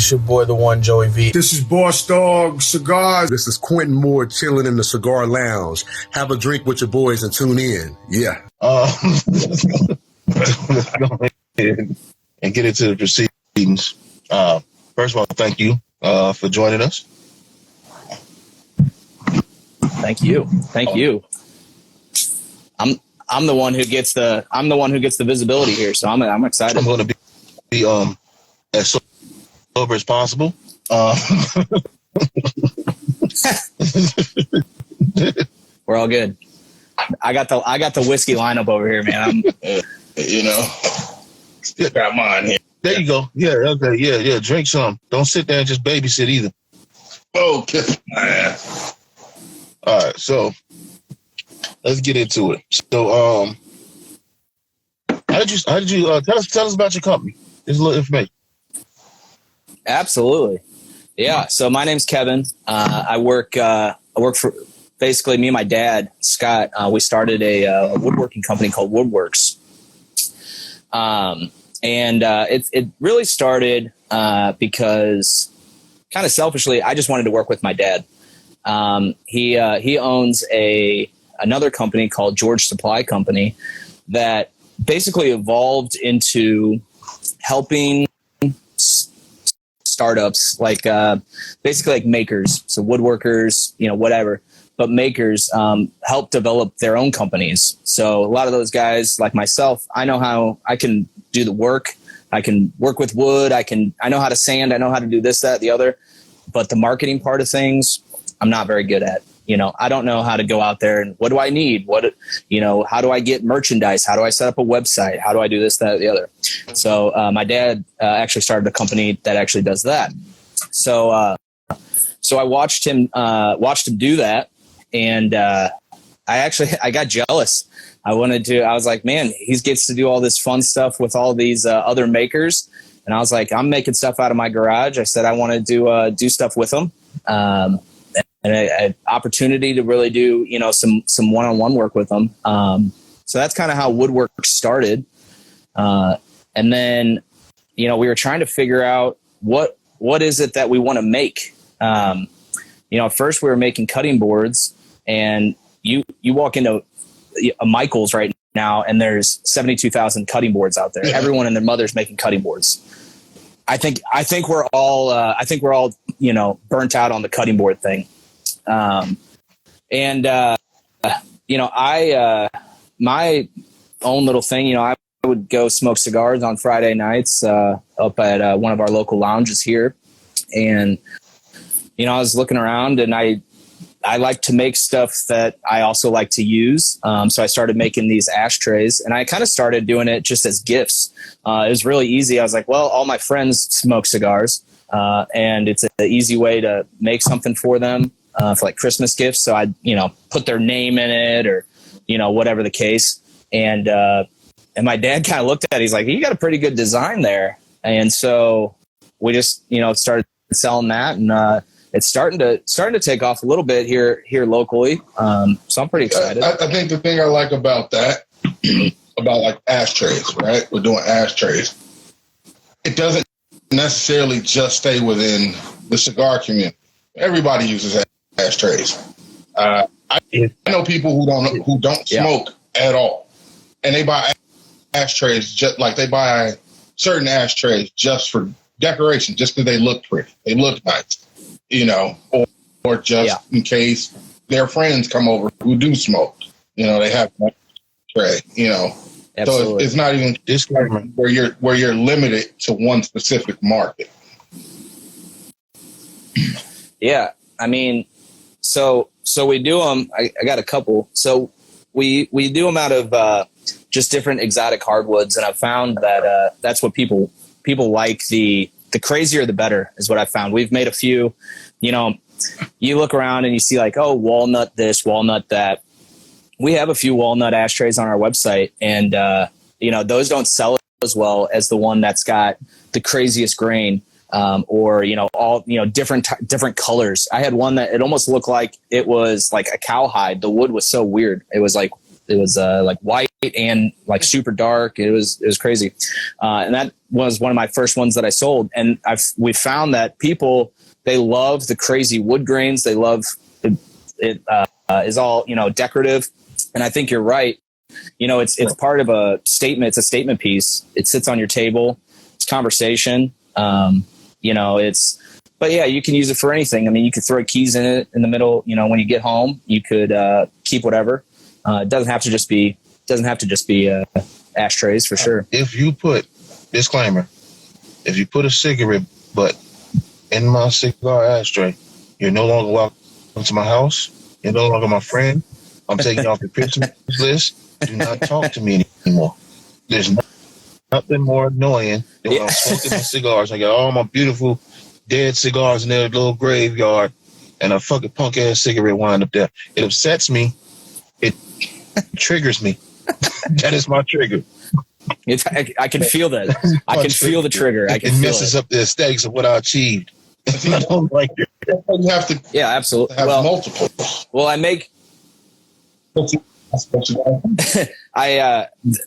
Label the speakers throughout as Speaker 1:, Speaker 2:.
Speaker 1: It's your boy, the one Joey V.
Speaker 2: This is Boss Dog Cigars.
Speaker 3: This is Quentin Moore chilling in the cigar lounge. Have a drink with your boys and tune in. Yeah.
Speaker 4: Let's go ahead and get into the proceedings. First of all, thank you for joining us.
Speaker 5: Thank you. I'm the one who gets the visibility here, so I'm excited.
Speaker 4: I'm going to be as sober as possible.
Speaker 5: We're all good. I got the whiskey lineup over here, man.
Speaker 4: Got mine here. There you go. Yeah, okay, yeah. Drink some. Don't sit there and just babysit either. Okay. All right, so let's get into it. So, how did you tell us about your company? Just a little information.
Speaker 5: Absolutely. Yeah. So my name's Kevin. I work for basically me and my dad, Scott. We started a woodworking company called woodwrx. It really started because kind of selfishly, I just wanted to work with my dad. He owns another company called George Supply Company that basically evolved into helping startups basically like makers, so woodworkers, whatever, but makers help develop their own companies. So a lot of those guys like myself, I know how I can do the work. I can work with wood. I know how to sand. I know how to do this, that, the other, but the marketing part of things, I'm not very good at. I don't know how to go out there and what do I need? How do I get merchandise? How do I set up a website? How do I do this, that, the other? So my dad actually started a company that actually does that. So I watched him do that, and I got jealous. I was like, man, he gets to do all this fun stuff with all these other makers, and I was like, I'm making stuff out of my garage. I said I want to do stuff with them. And an opportunity to really do, some one-on-one work with them. So that's kind of how woodwork started. And then, we were trying to figure out what is it that we want to make. First we were making cutting boards, and you walk into a Michael's right now, and there's 72,000 cutting boards out there. Everyone and their mother's making cutting boards. I think we're all burnt out on the cutting board thing. My own little thing, I would go smoke cigars on Friday nights, up at one of our local lounges here. And, I was looking around, and I like to make stuff that I also like to use. So I started making these ashtrays, and I kind of started doing it just as gifts. It was really easy. I was like, well, all my friends smoke cigars, and it's an easy way to make something for them. For like Christmas gifts. So I, put their name in it, or, whatever the case. And my dad kind of looked at it. He's like, you got a pretty good design there. And so we just, started selling that, and it's starting to take off a little bit here locally. So I'm pretty excited.
Speaker 2: I think the thing I like about that, about like ashtrays, right? We're doing ashtrays. It doesn't necessarily just stay within the cigar community. Everybody uses ashtrays. I know people who don't smoke at all, and they buy ashtrays just like they buy certain ashtrays just for decoration, just because they look pretty, they look nice, or just in case their friends come over who do smoke, they have an ashtray, Absolutely. So it's not even just where you're limited to one specific market.
Speaker 5: Yeah, I mean. So we do them. I got a couple. So we do them out of just different exotic hardwoods, and I've found that that's what people like. The crazier the better is what I found. We've made a few. You look around and you see like, oh, walnut this, walnut that. We have a few walnut ashtrays on our website, and those don't sell as well as the one that's got the craziest grain. Or all different colors. I had one that it almost looked like it was like a cowhide. The wood was so weird. It was like like white and like super dark. It was crazy. And that was one of my first ones that I sold. And we found that people, they love the crazy wood grains. They love it is all, decorative. And I think you're right. It's part of a statement. It's a statement piece. It sits on your table. It's conversation. But yeah, you can use it for anything. I mean, you could throw keys in it in the middle. When you get home, you could keep whatever. It doesn't have to just be ashtrays for sure.
Speaker 4: If you put a cigarette butt in my cigar ashtray, you're no longer welcome to my house. You're no longer my friend. I'm taking you off the Christmas list. Do not talk to me anymore. There's nothing more annoying than when I'm smoking my cigars. I got all my beautiful dead cigars in their little graveyard, and a fucking punk ass cigarette wind up there. It upsets me. It triggers me. That is my trigger.
Speaker 5: I can feel that. I can feel the trigger.
Speaker 4: It messes up the aesthetics of what I achieved. I don't like it.
Speaker 2: You have to.
Speaker 5: Yeah, absolutely.
Speaker 2: Have multiple.
Speaker 5: Well, I make.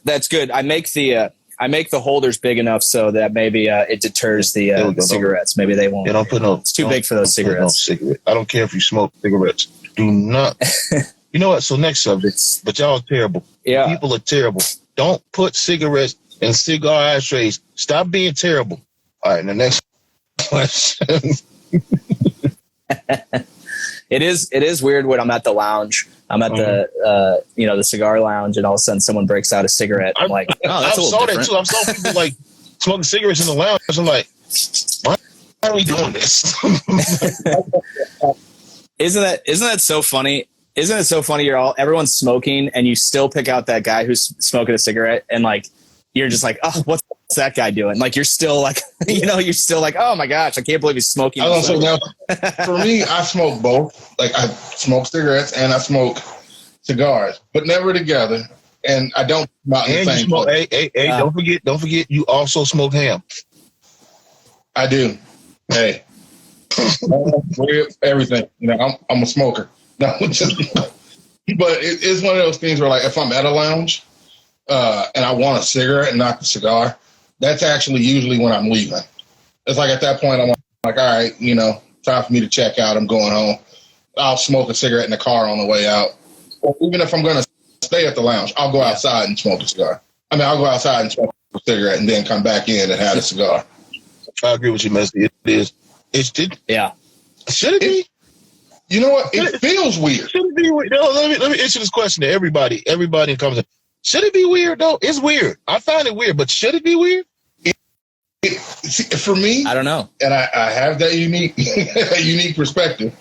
Speaker 5: That's good. I make the holders big enough so that maybe it deters the cigarettes. Maybe they won't. It's too big for those cigarettes.
Speaker 4: I don't care if you smoke cigarettes. Do not. You know what? So next subject. But y'all are terrible.
Speaker 5: Yeah.
Speaker 4: People are terrible. Don't put cigarettes in cigar ashtrays. Stop being terrible. All right. And the next question.
Speaker 5: It is weird when I'm at the lounge. I'm at the cigar lounge, and all of a sudden someone breaks out a cigarette. I'm like, oh, that's a little different.
Speaker 4: That too. I saw people like smoking cigarettes in the lounge. I'm like, why are we doing this?
Speaker 5: Isn't that so funny? Isn't it so funny? Everyone's smoking, and you still pick out that guy who's smoking a cigarette, and like you're just like, oh, what's that guy doing? Like you're still like, you're still like, oh my gosh, I can't believe he's smoking.
Speaker 2: Now, for me, I smoke both. Like I smoke cigarettes and I smoke cigars, but never together. And I don't.
Speaker 4: And you smoke. Hey, don't forget. You also smoke ham.
Speaker 2: I do. Hey, everything. I'm a smoker. No, but it's one of those things where, like, if I'm at a lounge and I want a cigarette and not the cigar, that's actually usually when I'm leaving. It's like at that point I'm like, all right, time for me to check out. I'm going home. I'll smoke a cigarette in the car on the way out. Or even if I'm going to stay at the lounge, I'll go outside and smoke a cigar. I'll go outside and smoke a cigarette and then come back in and have a cigar.
Speaker 4: I agree with you, Messi. It is.
Speaker 5: Yeah.
Speaker 4: Should it be?
Speaker 2: You know what? It feels weird.
Speaker 4: Should it be weird? No, let me answer this question to everybody. Everybody comes in. Should it be weird though? It's weird. I find it weird, but should it be weird?
Speaker 2: For me,
Speaker 5: I don't know.
Speaker 2: And I have that unique perspective.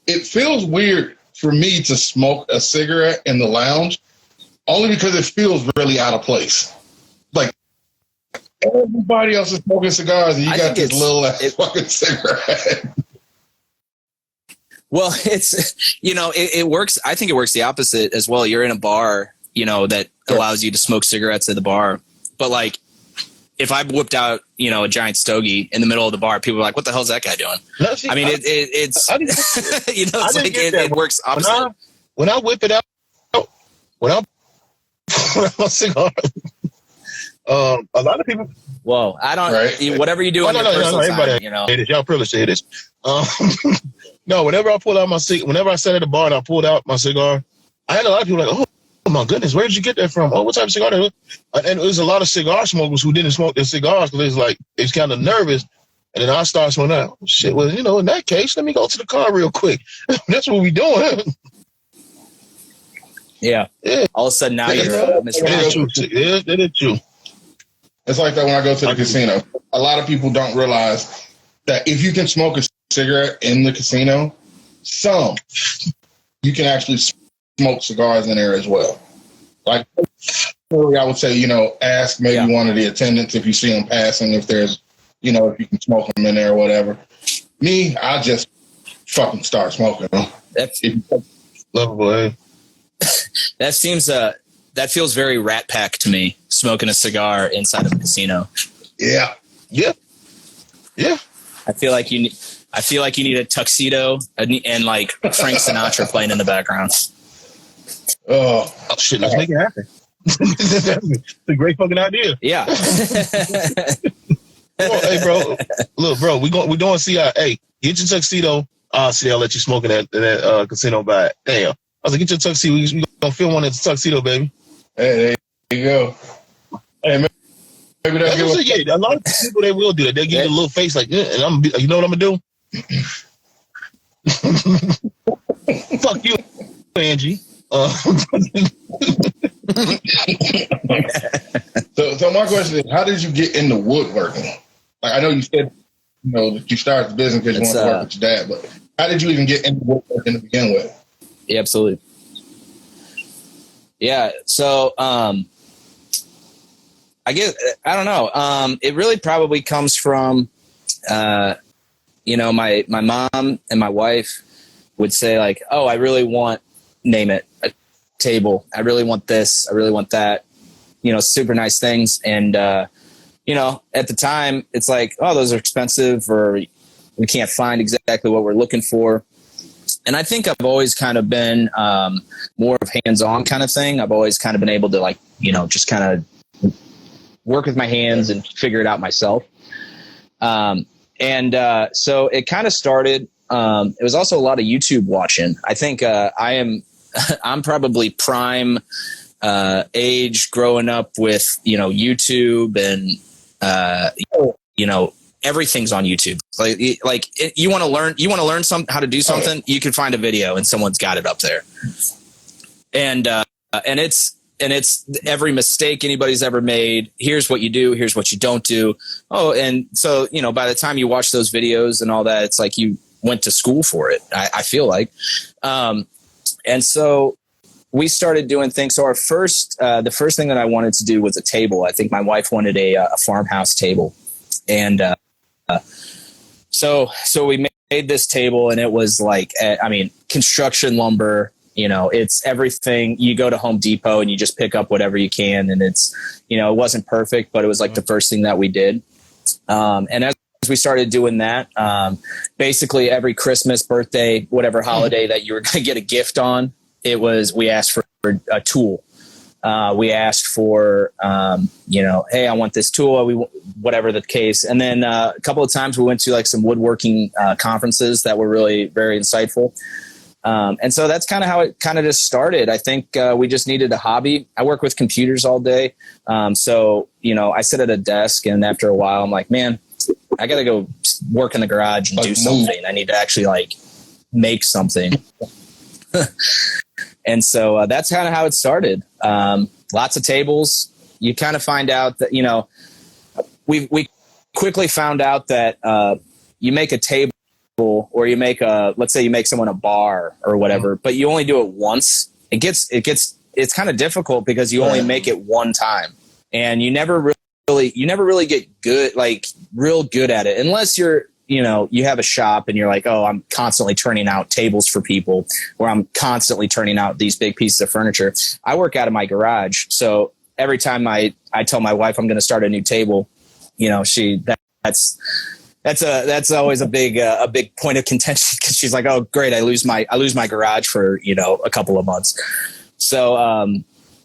Speaker 2: It feels weird for me to smoke a cigarette in the lounge, only because it feels really out of place. Like everybody else is smoking cigars, and you got this little ass fucking cigarette.
Speaker 5: Well, it's, it works. I think it works the opposite as well. You're in a bar, that allows you to smoke cigarettes at the bar. But like, if I whipped out, a giant stogie in the middle of the bar, people are like, what the hell is that guy doing?
Speaker 4: No, see,
Speaker 5: it works opposite.
Speaker 4: When I whip it out, when I put my cigar, a lot of people.
Speaker 5: Whoa, I don't,
Speaker 2: right?
Speaker 5: Whatever you do on your personal time,
Speaker 4: Y'all privileged to hear this. No, whenever I pulled out whenever I sat at the bar and I pulled out my cigar, I had a lot of people like, oh my goodness, where did you get that from? Oh, what type of cigar? And it was a lot of cigar smokers who didn't smoke their cigars because they was kind of nervous. And then I started smoking out. Shit, well, in that case, let me go to the car real quick. That's what we doing.
Speaker 5: Yeah. All of a sudden now you're Mr.
Speaker 4: That is true.
Speaker 2: It's like that when I go to the casino. A lot of people don't realize that if you can smoke a cigarette in the casino, you can actually smoke cigars in there as well. Like, I would say, ask maybe one of the attendants if you see them passing, if there's, if you can smoke them in there or whatever. Me, I just fucking start smoking them.
Speaker 5: That's
Speaker 4: lovable, eh?
Speaker 5: That feels very Rat Pack to me, smoking a cigar inside of a casino.
Speaker 2: Yeah.
Speaker 5: I feel like you need a tuxedo and like Frank Sinatra playing in the background.
Speaker 2: Oh,
Speaker 4: shit, let's make it happen. That's a great fucking idea.
Speaker 5: Yeah.
Speaker 4: Oh, hey, bro. Look, bro, we doing CI. Hey, get your tuxedo. See, I'll let you smoke in that casino by. Damn. I was like, get your tuxedo. We gonna film one at the tuxedo, baby.
Speaker 2: hey, there you go. Hey, maybe that's
Speaker 4: what yeah, a lot of people, they will do that. They'll give you a little face like, and you know what I'm gonna do? Fuck you, Angie.
Speaker 2: So my question is, how did you get into woodworking? Like, I know you said, that you started the business because you wanted to work with your dad, but how did you even get into woodworking to begin with?
Speaker 5: Yeah, absolutely. Yeah. So, I don't know. It really probably comes from, my mom and my wife would say like, oh, I really want, name it, a table. I really want this. I really want that, super nice things. And, at the time it's like, oh, those are expensive, or we can't find exactly what we're looking for. And I think I've always kind of been more of hands-on kind of thing. I've always kind of been able to like, just kind of work with my hands and figure it out myself. So it kind of started. It was also a lot of YouTube watching. I think I'm probably prime age growing up with, YouTube and, everything's on YouTube. You want to learn how to do something, you can find a video and someone's got it up there. And it's every mistake anybody's ever made. Here's what you do. Here's what you don't do. Oh, and so, by the time you watch those videos and all that, it's like you went to school for it. I feel like, and so we started doing things. So the first thing that I wanted to do was a table. I think my wife wanted a farmhouse table. And, so we made this table, and it was like, construction lumber, it's everything. You go to Home Depot and you just pick up whatever you can. And it's, it wasn't perfect, but it was like the first thing that we did. And as we started doing that, basically every Christmas, birthday, whatever holiday that you were going to get a gift on, we asked for a tool. We asked for, hey, I want this tool, whatever the case. And then a couple of times we went to like some woodworking conferences that were really very insightful. And so that's kind of how it kind of just started. I think we just needed a hobby. I work with computers all day. So, I sit at a desk, and after a while I'm like, man, I got to go work in the garage and do something. I need to actually like make something. And so that's kind of how it started. Lots of tables. You kind of find out that, we quickly found out that you make a table, or you make let's say you make someone a bar or whatever, but you only do it once. It's kind of difficult because you only make it one time, and you never really get good, like real good at it, unless you're, you have a shop and you're like, oh, I'm constantly turning out tables for people, or I'm constantly turning out these big pieces of furniture. I work out of my garage. So every time I tell my wife I'm going to start a new table, that's always a big point of contention, because she's like, oh, great, I lose my garage for, a couple of months. So,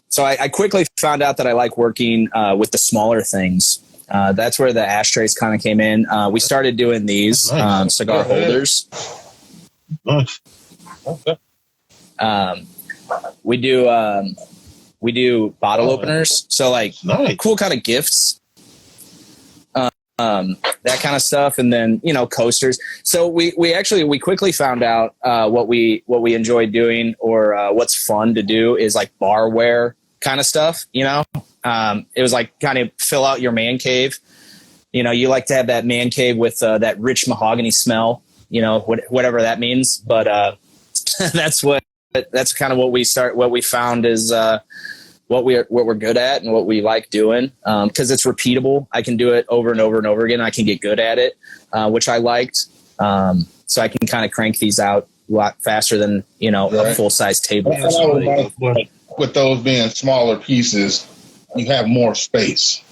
Speaker 5: so I quickly found out that I like working with the smaller things. That's where the ashtrays kind of came in. We started doing these cigar holders.
Speaker 4: Nice. Okay.
Speaker 5: We do bottle openers. So like cool kind of gifts, that kind of stuff. And then, coasters. So we quickly found out, what we enjoy doing, or what's fun to do is like barware kind of stuff. It was like kind of fill out your man cave. You like to have that man cave with that rich mahogany smell, whatever that means. But that's kind of what we found is what we're good at and what we like doing, because it's repeatable. I can do it over and over and over again. I can get good at it, which I liked. So I can kind of crank these out a lot faster than, a full size table.
Speaker 2: With those being smaller pieces, you have more space.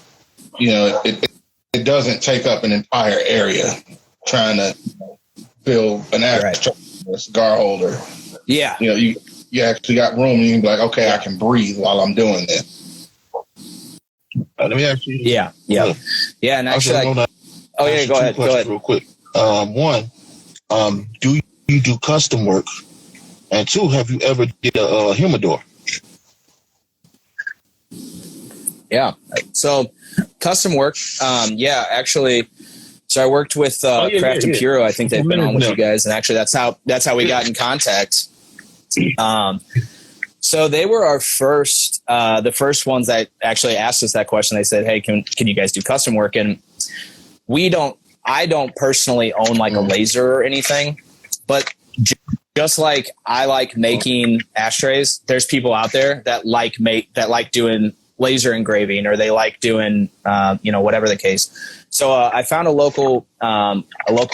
Speaker 2: It doesn't take up an entire area trying to build an ashtray or a cigar holder.
Speaker 5: Yeah.
Speaker 2: You you actually got room. And you can be like, okay, I can breathe while I'm doing this.
Speaker 4: Let me ask you.
Speaker 5: Yeah. And actually,
Speaker 4: go ahead. Go ahead. Real quick. One, do you do custom work? And two, have you ever did a humidor?
Speaker 5: Yeah. So custom work. Actually. So I worked with Craft and Puro. I think they've been on with you guys, and actually that's how we got in contact. So they were our first, the first ones that actually asked us that question. They said, "Hey, can you guys do custom work?" And I don't personally own like a laser or anything, but just like I like making ashtrays, there's people out there that like doing laser engraving, or they like doing, whatever the case. So I found a local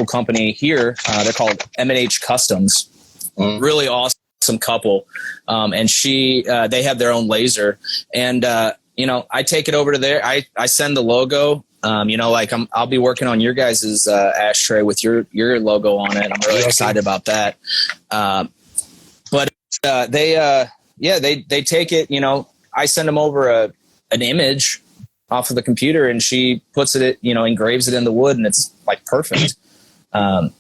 Speaker 5: company here. They're called M&H Customs. Really awesome couple. And they have their own laser, and I take it over to there. I send the logo. I'll be working on your guys' ashtray with your logo on it. I'm really excited about that. They take it, I send them over an image off of the computer, and she puts it, engraves it in the wood, and it's like perfect.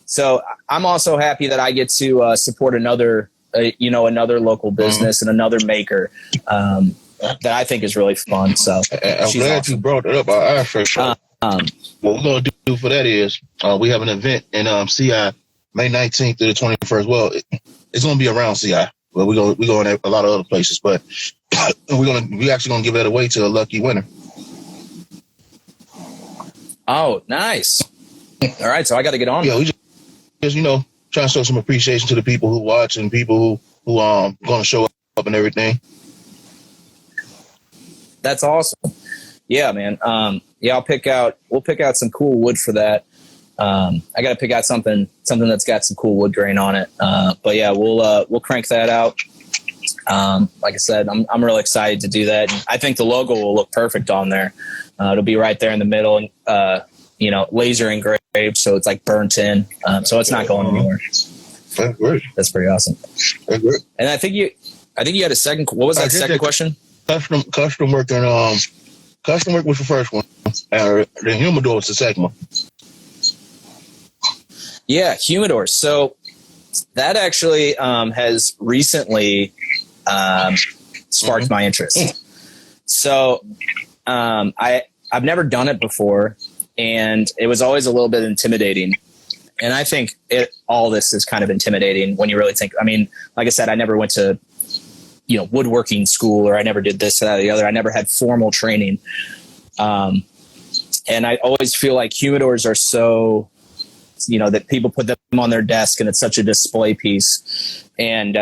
Speaker 5: So I'm also happy that I get to support another local business and another maker that I think is really fun. So
Speaker 4: I'm glad you brought it up. Our ashtray show. What we're going to do for that is we have an event in CI May 19th to the 21st. Well, it's going to be around CI. Well, we're going to a lot of other places, but we're actually going to give that away to a lucky winner. Oh,
Speaker 5: nice. All right. So I got to get on.
Speaker 4: Yeah, we just trying to show some appreciation to the people who watch and people who going to show up and everything.
Speaker 5: That's awesome. Yeah, man. We'll pick out some cool wood for that. I got to pick out something that's got some cool wood grain on it. But yeah, we'll crank that out. Like I said, I'm really excited to do that. I think the logo will look perfect on there. It'll be right there in the middle, and laser engraved, so it's like burnt in. So it's not going anywhere. That's pretty awesome. And I think you had a second. What was that second question?
Speaker 4: Custom work, and custom work was the first one. The humidor was the second one.
Speaker 5: Yeah, humidor. So that actually has recently sparked my interest. So I've never done it before, and it was always a little bit intimidating. And I think all this is kind of intimidating when you really think. I mean, like I said, I never went to woodworking school, or I never did this, that, or the other. I never had formal training. And I always feel like humidors are so, that people put them on their desk, and it's such a display piece, and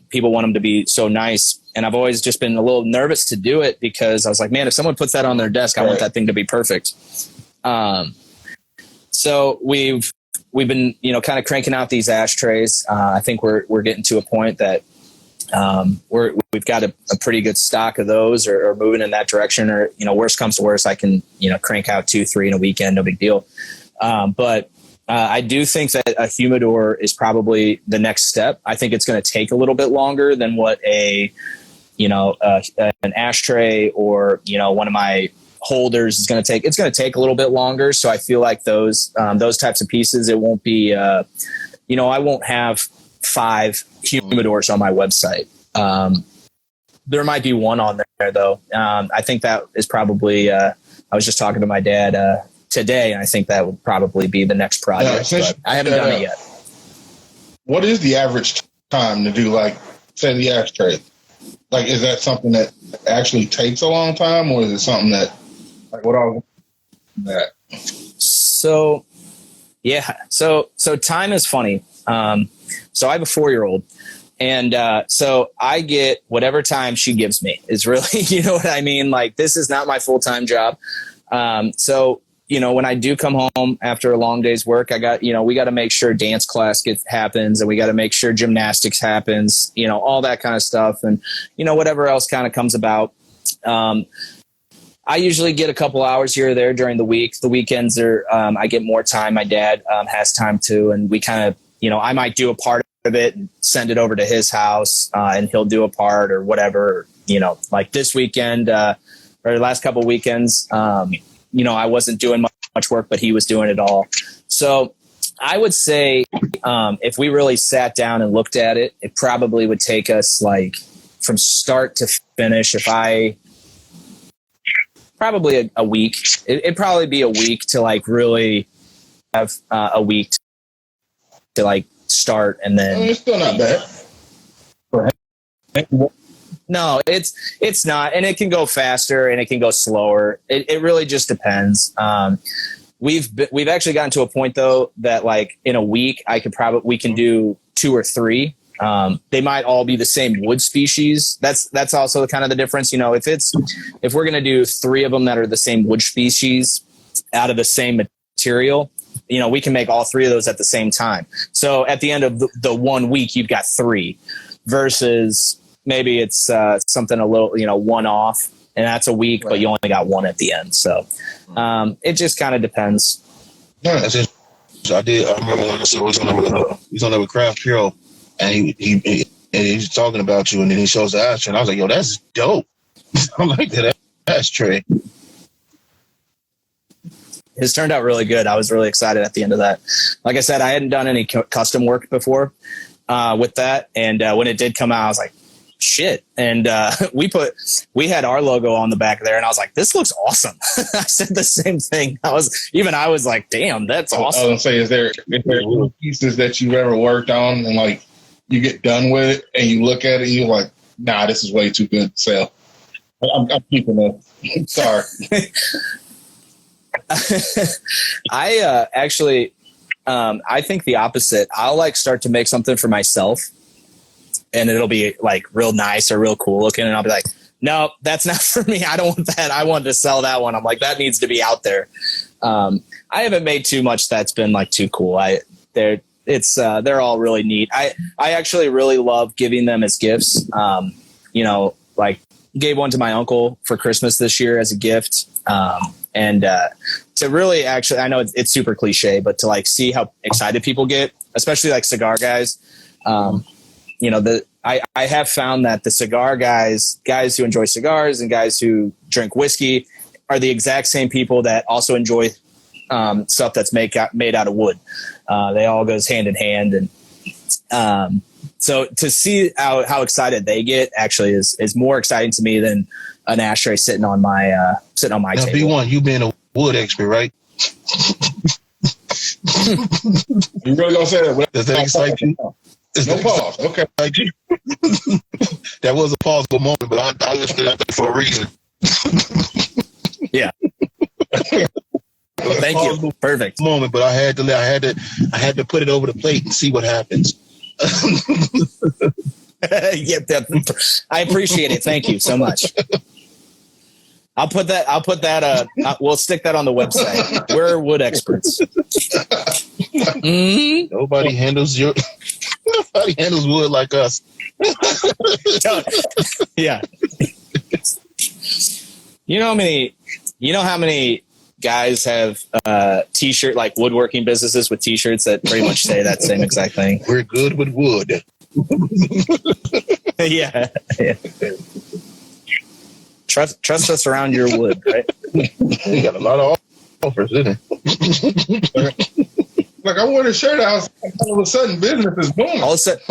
Speaker 5: people want them to be so nice. And I've always just been a little nervous to do it, because I was like, man, if someone puts that on their desk, I want that thing to be perfect. So we've been, kind of cranking out these ashtrays. I think we're getting to a point that we've got a pretty good stock of those, or moving in that direction, or, worst comes to worst, I can, crank out 2-3 in a weekend. No big deal. But I do think that a humidor is probably the next step. I think it's going to take a little bit longer than what an ashtray or, one of my holders is going to take. It's going to take a little bit longer. So I feel like those types of pieces, it won't be, I won't have 5 humidors on my website. There might be one on there though. I think that is probably, I was just talking to my dad, today, and I think that would probably be the next project. But I haven't done it yet.
Speaker 2: What is the average time to do, like, say, the ashtray? Like, is that something that actually takes a long time, or is it something that, like, what are that?
Speaker 5: So, yeah. So time is funny. So I have a 4-year-old, and so I get whatever time she gives me is really, you know what I mean? Like, this is not my full-time job. So when I do come home after a long day's work, I got, we got to make sure dance class happens, and we got to make sure gymnastics happens, all that kind of stuff. And, whatever else kind of comes about. I usually get a couple hours here or there during the week. The weekends are, I get more time. My dad has time too. And we kind of, I might do a part of it and send it over to his house, and he'll do a part or whatever. Like this weekend or the last couple weekends, I wasn't doing much work, but he was doing it all. So I would say if we really sat down and looked at it, it probably would take us like from start to finish. Probably a week. It'd probably be a week to like really have a week to like start, and then
Speaker 2: it's still not bad.
Speaker 5: No, it's not, and it can go faster and it can go slower. It really just depends. We've actually gotten to a point though that like in a week we can do 2 or 3. They might all be the same wood species. That's also kind of the difference. If we're going to do 3 of them that are the same wood species out of the same material, we can make all 3 of those at the same time. So at the end of the 1 week, you've got 3 versus maybe it's something a little, one off, and that's a week, but you only got 1 at the end. So it just kind of depends.
Speaker 4: No, that's it. So I remember when I was on there with Craft Hero, and he's talking about you, and then he shows the ashtray, and I was like, yo, that's dope. I like that ashtray.
Speaker 5: It's turned out really good. I was really excited at the end of that. Like I said, I hadn't done any custom work before with that. And when it did come out, I was like, shit. And we had our logo on the back there, and I was like, this looks awesome. I said the same thing. I was like, damn, that's awesome.
Speaker 2: I was gonna say, is there little pieces that you've ever worked on and like you get done with it and you look at it and you're like, nah, this is way too good to sell. I'm keeping it. Sorry.
Speaker 5: I actually, I think the opposite. I'll like start to make something for myself, and it'll be like real nice or real cool looking, and I'll be like, no, that's not for me. I don't want that. I want to sell that one. I'm like, that needs to be out there. I haven't made too much that's been like too cool. They're all really neat. I actually really love giving them as gifts. Like gave one to my uncle for Christmas this year as a gift. And to really actually, I know it's super cliche, but to like see how excited people get, especially like cigar guys. I have found that the cigar guys who enjoy cigars and guys who drink whiskey are the exact same people that also enjoy stuff that's made out of wood. They all goes hand in hand. And so to see how excited they get actually is more exciting to me than an ashtray sitting on my now, table.
Speaker 4: B1, you being a wood expert, right?
Speaker 2: You really gonna say that?
Speaker 4: Does that excite you?
Speaker 2: No pause. Okay.
Speaker 4: That was a pausable moment, but I listed that for a reason.
Speaker 5: Yeah. Thank you. Perfect
Speaker 4: moment, but I had to put it over the plate and see what happens.
Speaker 5: Yeah, I appreciate it. Thank you so much. I'll put that. We'll stick that on the website. We're wood experts. Mm-hmm.
Speaker 4: Nobody handles wood like us.
Speaker 5: Yeah. You know how many guys have t-shirt, like woodworking businesses with t-shirts that pretty much say that same exact thing.
Speaker 4: We're good with wood.
Speaker 5: Yeah. Trust us around your wood, right?
Speaker 4: You got a lot of offers, isn't it?
Speaker 2: Like I wore a shirt out, all of a sudden business is booming.
Speaker 5: All of a sudden.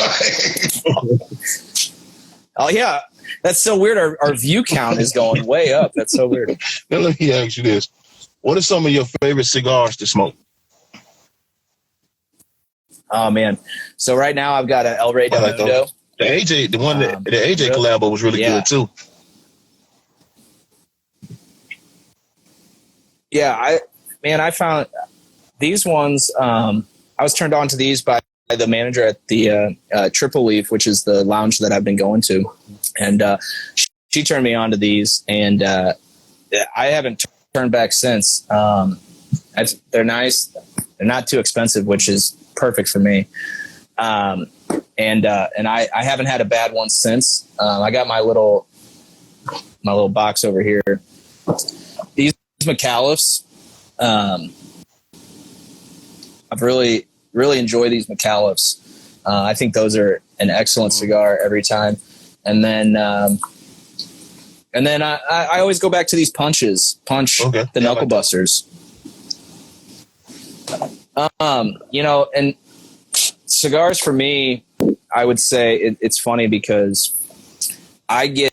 Speaker 5: Oh yeah. That's so weird. Our view count is going way up. That's so weird.
Speaker 4: Now let me ask you this. What are some of your favorite cigars to smoke?
Speaker 5: Oh man. So right now I've got an El Rey del Mundo.
Speaker 4: The AJ, the AJ collabo was really good too.
Speaker 5: Yeah, I found these ones. I was turned on to these by the manager at the Triple Leaf, which is the lounge that I've been going to, and she turned me on to these, and I haven't turned back since. They're nice. They're not too expensive, which is perfect for me. And I haven't had a bad one since. I got my little box over here. These McAuliffes, I've really enjoyed these McAuliffes. I think those are an excellent cigar every time. And then I always go back to these Punch the Knuckle Busters. And cigars for me, I would say it's funny because I get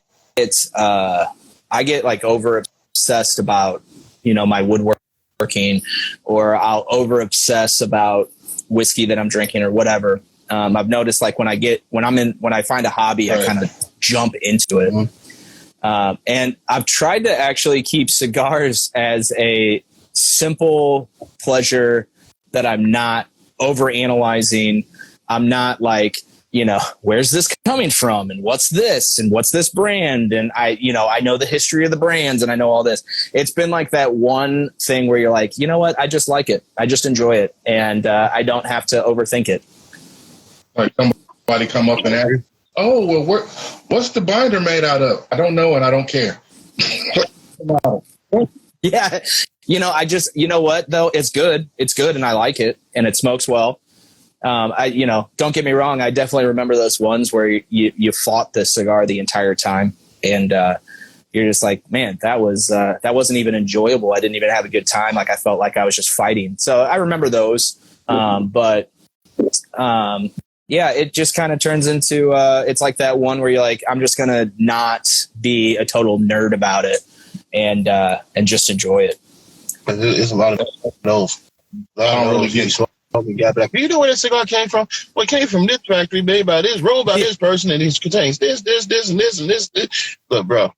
Speaker 5: like over obsessed about, my woodworking, or I'll over obsess about whiskey that I'm drinking or whatever. I've noticed like when I find a hobby, I kind of jump into it. Mm-hmm. And I've tried to actually keep cigars as a simple pleasure that I'm not over analyzing. I'm not like, where's this coming from and what's this brand? And I know the history of the brands and I know all this. It's been like that one thing where you're like, you know what? I just like it. I just enjoy it. And I don't have to overthink it.
Speaker 2: Like somebody come up and ask, oh, well, what's the binder made out of? I don't know. And I don't care.
Speaker 5: Yeah. I just, what though? It's good. It's good. And I like it and it smokes well. Don't get me wrong. I definitely remember those ones where you fought the cigar the entire time, and you're just like, man, that wasn't even enjoyable. I didn't even have a good time. Like I felt like I was just fighting. So I remember those. It just kind of turns into it's like that one where you're like, I'm just gonna not be a total nerd about it and just enjoy it.
Speaker 4: There's a lot of those. I don't really get. Like, you know where this cigar came from? Well, it came from this factory made by this, rolled by this person, and it contains this, and this. Look, bro,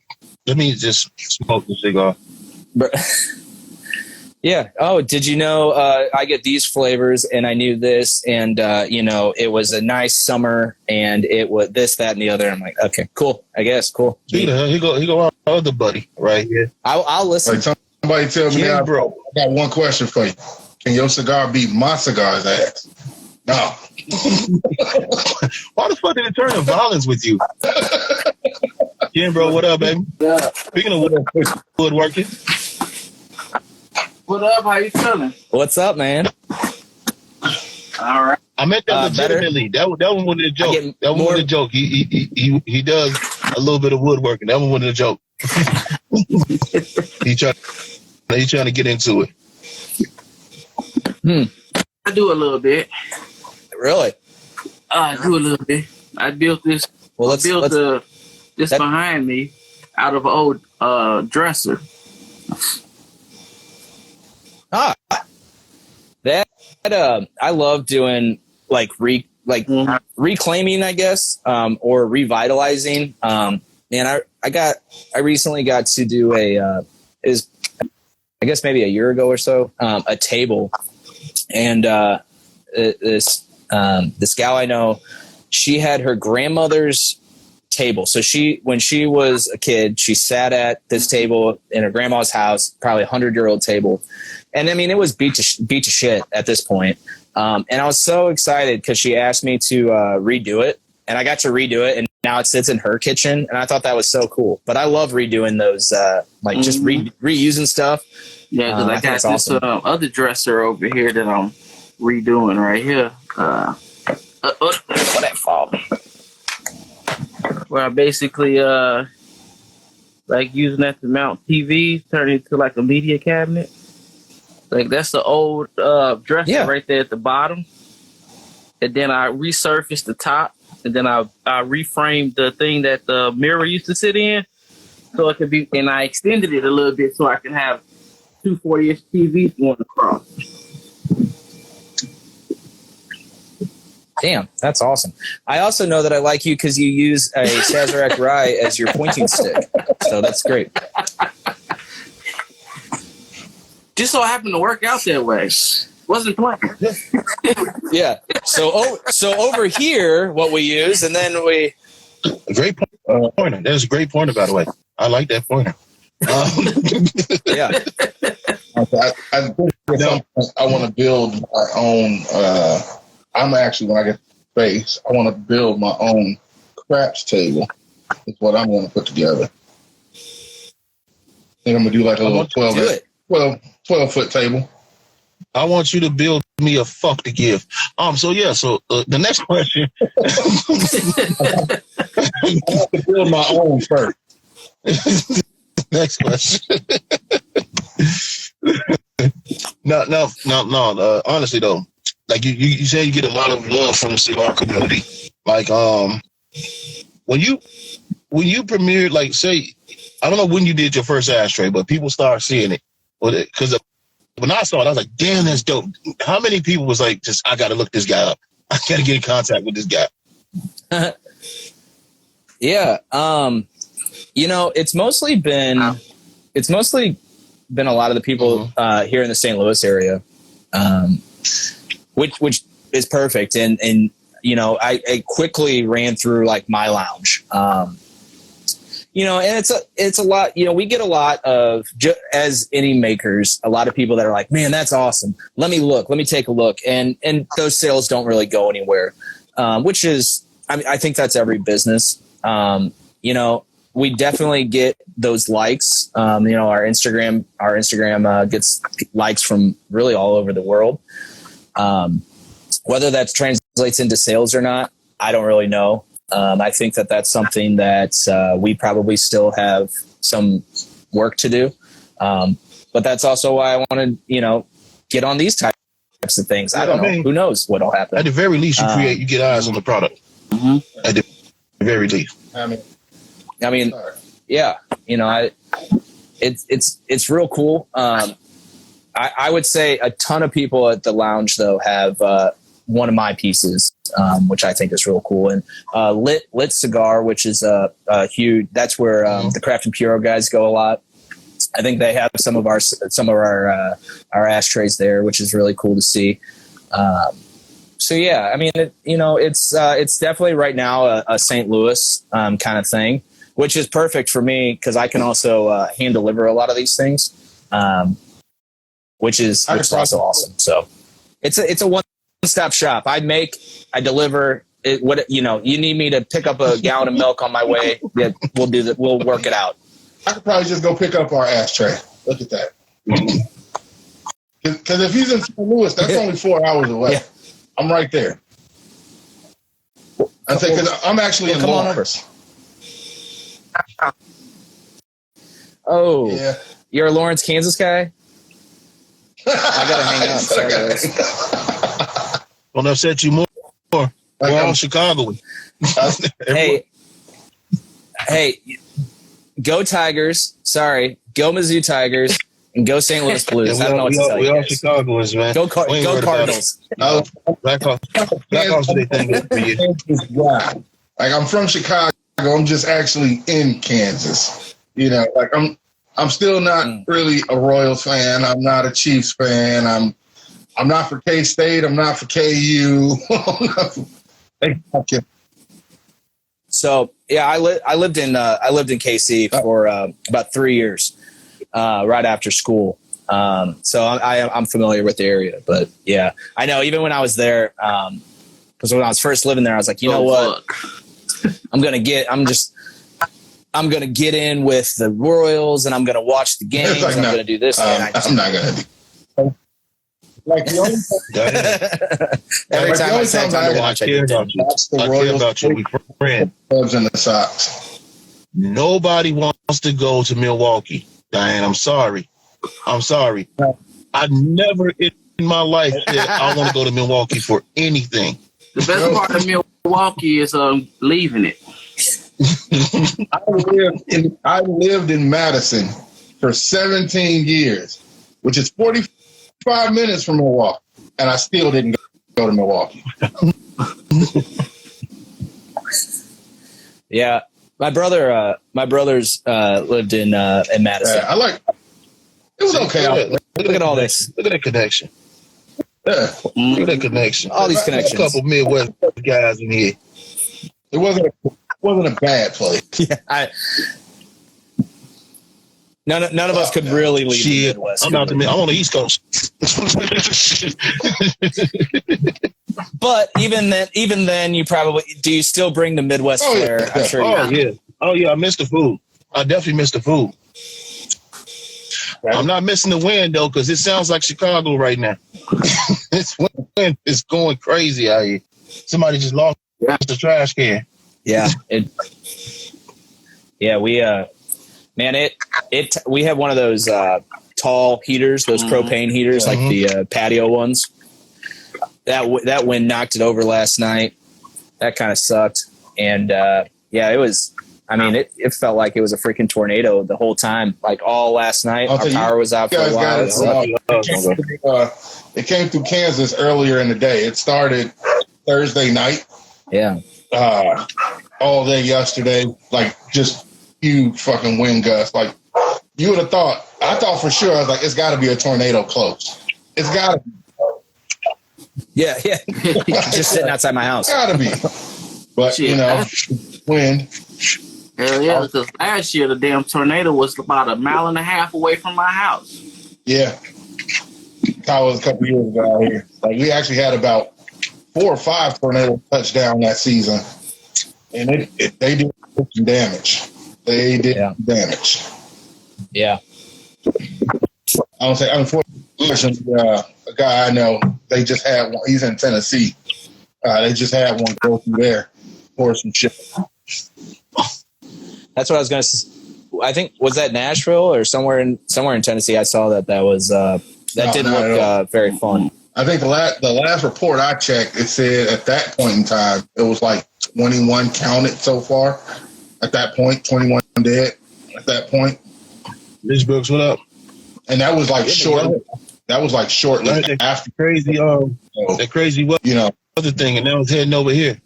Speaker 4: let me just smoke the cigar.
Speaker 5: Yeah. Oh, did you know I get these flavors and I knew this and, it was a nice summer and it was this, that, and the other. I'm like, okay, cool. I guess. Cool.
Speaker 4: He go our other buddy right here.
Speaker 5: I'll listen.
Speaker 2: Like somebody tell me now, bro, I got one question for you. Can your cigar beat my cigar's ass? No.
Speaker 4: Why the fuck did it turn to violence with you? Yeah, bro, what up, baby?
Speaker 1: Yeah.
Speaker 4: Speaking of woodworking.
Speaker 1: What up? How you feeling?
Speaker 5: What's up, man?
Speaker 1: All right.
Speaker 4: I meant that legitimately. That one wasn't a joke. That one wasn't a joke. He does a little bit of woodworking. That one wasn't a joke. He's trying to get into it.
Speaker 1: I do a little bit.
Speaker 5: Really?
Speaker 1: I do a little bit. I built this.
Speaker 5: Well,
Speaker 1: this behind me out of an old dresser.
Speaker 5: I love doing reclaiming, I guess, or revitalizing. And I recently got to do I guess maybe a year ago or so, a table. And this gal I know, she had her grandmother's table. So when she was a kid, she sat at this table in her grandma's house, probably 100-year-old table. And I mean, it was beat to shit at this point. And I was so excited because she asked me to redo it, and I got to redo it. And now it sits in her kitchen. And I thought that was so cool. But I love redoing those, just reusing stuff.
Speaker 1: Yeah, because I got this awesome. Other dresser over here that I'm redoing right here. What that fall? Where I basically using that to mount TVs, turn it into like a media cabinet. Like that's the old dresser right there at the bottom. And then I resurfaced the top, and then I reframed the thing that the mirror used to sit in, so it could be. And I extended it a little bit so I can have 2 40-inch TVs going across.
Speaker 5: Damn, that's awesome. I also know that I like you because you use a Sazerac rye as your pointing stick. So that's great.
Speaker 1: Just so happened to work out that way. Wasn't planned.
Speaker 5: Yeah. So over here, what we use, and then we...
Speaker 4: Great pointer. That was a great pointer, by the way. I like that pointer.
Speaker 5: Yeah.
Speaker 2: I want to build my own. I'm actually, when I get space, I want to build my own craps table. Is what I'm going to put together. I think I'm going to do like a little 12 foot table.
Speaker 4: I want you to build me a fuck to give. So the next question.
Speaker 2: I have to build my own first.
Speaker 4: Next question. No. Honestly though, like you say, you get a lot of love from the cigar community. Like when you premiered, like say, I don't know when you did your first ashtray, but people start seeing it. Because when I saw it, I was like, damn, that's dope. How many people was like, just I got to look this guy up. I got to get in contact with this guy.
Speaker 5: Yeah. It's mostly been a lot of the people here in the St. Louis area, which is perfect. And I quickly ran through like my lounge, and it's a lot, we get a lot of, as any makers, a lot of people that are like, man, that's awesome. Let me take a look. And those sales don't really go anywhere, which is, I think that's every business. We definitely get those likes. Our Instagram gets likes from really all over the world. Whether that translates into sales or not, I don't really know. I think that's something that we probably still have some work to do. But that's also why I want to, get on these types of things. I don't know. Who knows what'll happen?
Speaker 4: At the very least, you get eyes on the product. Mm-hmm. At the very least.
Speaker 5: I mean, yeah, it's real cool. I would say a ton of people at the lounge though have one of my pieces, which I think is real cool. And lit cigar, which is a huge. That's where the Craft and Puro guys go a lot. I think they have some of our ashtrays there, which is really cool to see. So yeah, I mean, it's definitely right now a St. Louis kind of thing, which is perfect for me because I can also hand deliver a lot of these things, which is also awesome. So it's a one-stop shop. I deliver it. You need me to pick up a gallon of milk on my way. Yeah, we'll do that. We'll work it out.
Speaker 2: I could probably just go pick up our ashtray. Look at that. Because if he's in St. Louis, that's only 4 hours away. Yeah. I'm right there. I say because I'm actually in Lawrence.
Speaker 5: Oh, yeah. You're a Lawrence, Kansas guy? I gotta hang up.
Speaker 4: Don't upset you more. We're all Chicago.
Speaker 5: Hey, go Tigers. Sorry, go Mizzou Tigers. And go St. Louis Blues.
Speaker 4: Yeah,
Speaker 5: I don't know what to tell you.
Speaker 4: We all Chicagoans, man.
Speaker 5: Go Cardinals.
Speaker 4: Blackhawks, they think for you.
Speaker 2: Like I'm from Chicago. I'm just actually in Kansas. Like I'm still not really a Royals fan. I'm not a Chiefs fan. I'm not for K-State. I'm not for KU.
Speaker 5: So yeah, I lived in KC for about 3 years. Right after school. So I'm familiar with the area, but yeah, I know even when I was there, because when I was first living there, I was like, you know what, I'm going to get in with the Royals and I'm going to watch the games.
Speaker 2: Like,
Speaker 5: I'm going to do this.
Speaker 2: I'm not going to do like the only
Speaker 5: every time I say time to watch, I care about
Speaker 4: you. We friends.
Speaker 2: Clubs in the socks.
Speaker 4: Nobody wants to go to Milwaukee. Diane, I'm sorry. I never in my life said I want to go to Milwaukee for anything.
Speaker 1: The best part of Milwaukee is leaving it.
Speaker 2: I lived in Madison for 17 years, which is 45 minutes from Milwaukee, and I still didn't go to Milwaukee.
Speaker 5: Yeah. My brothers lived in Madison.
Speaker 2: It was okay.
Speaker 5: Look at all this.
Speaker 4: Look at that connection.
Speaker 2: Yeah.
Speaker 4: Look at that connection.
Speaker 5: All these connections.
Speaker 4: A couple Midwest guys in here.
Speaker 2: It wasn't a bad place.
Speaker 5: Yeah. None of us could really leave the Midwest.
Speaker 4: I'm on the East Coast.
Speaker 5: But even then, you probably do. You still bring the Midwest flair?
Speaker 2: Yeah.
Speaker 5: I'm sure.
Speaker 4: Oh yeah. I missed the food. I definitely missed the food. I'm not missing the wind though, because it sounds like Chicago right now. This wind is going crazy out here. Somebody just lost the trash can.
Speaker 5: Yeah. We have one of those tall heaters, those propane heaters, like the patio ones. That wind knocked it over last night. That kind of sucked. And it was. I mean, it felt like it was a freaking tornado the whole time. Like all last night, our power was out for a while.
Speaker 2: It came through Kansas earlier in the day. It started Thursday night.
Speaker 5: Yeah.
Speaker 2: All day yesterday, like just huge fucking wind gusts. Like you would have thought. I thought for sure. I was like, it's got to be a tornado close. It's got to be.
Speaker 5: Yeah. Just sitting outside my house.
Speaker 2: Got to be. But wind.
Speaker 1: Hell yeah, because last year the damn tornado was about 1.5 miles away from my house.
Speaker 2: Yeah. That was a couple years ago out here. Like we actually had about 4 or 5 tornadoes touch down that season. And they did some damage. They did damage.
Speaker 5: Yeah.
Speaker 2: I don't say, unfortunately, a guy I know, they just had one. He's in Tennessee. They just had one go through there for some shit.
Speaker 5: That's what I was going to. I think was that Nashville or somewhere in Tennessee. I saw that was didn't look very fun.
Speaker 2: I think the last report I checked, it said at that point in time it was like 21 counted so far. At that point, 21 dead. At that point,
Speaker 4: Rich Brooks, what up?
Speaker 2: And that was like shortly. That was like shortly after
Speaker 4: crazy. That crazy other thing, and now it's heading over here.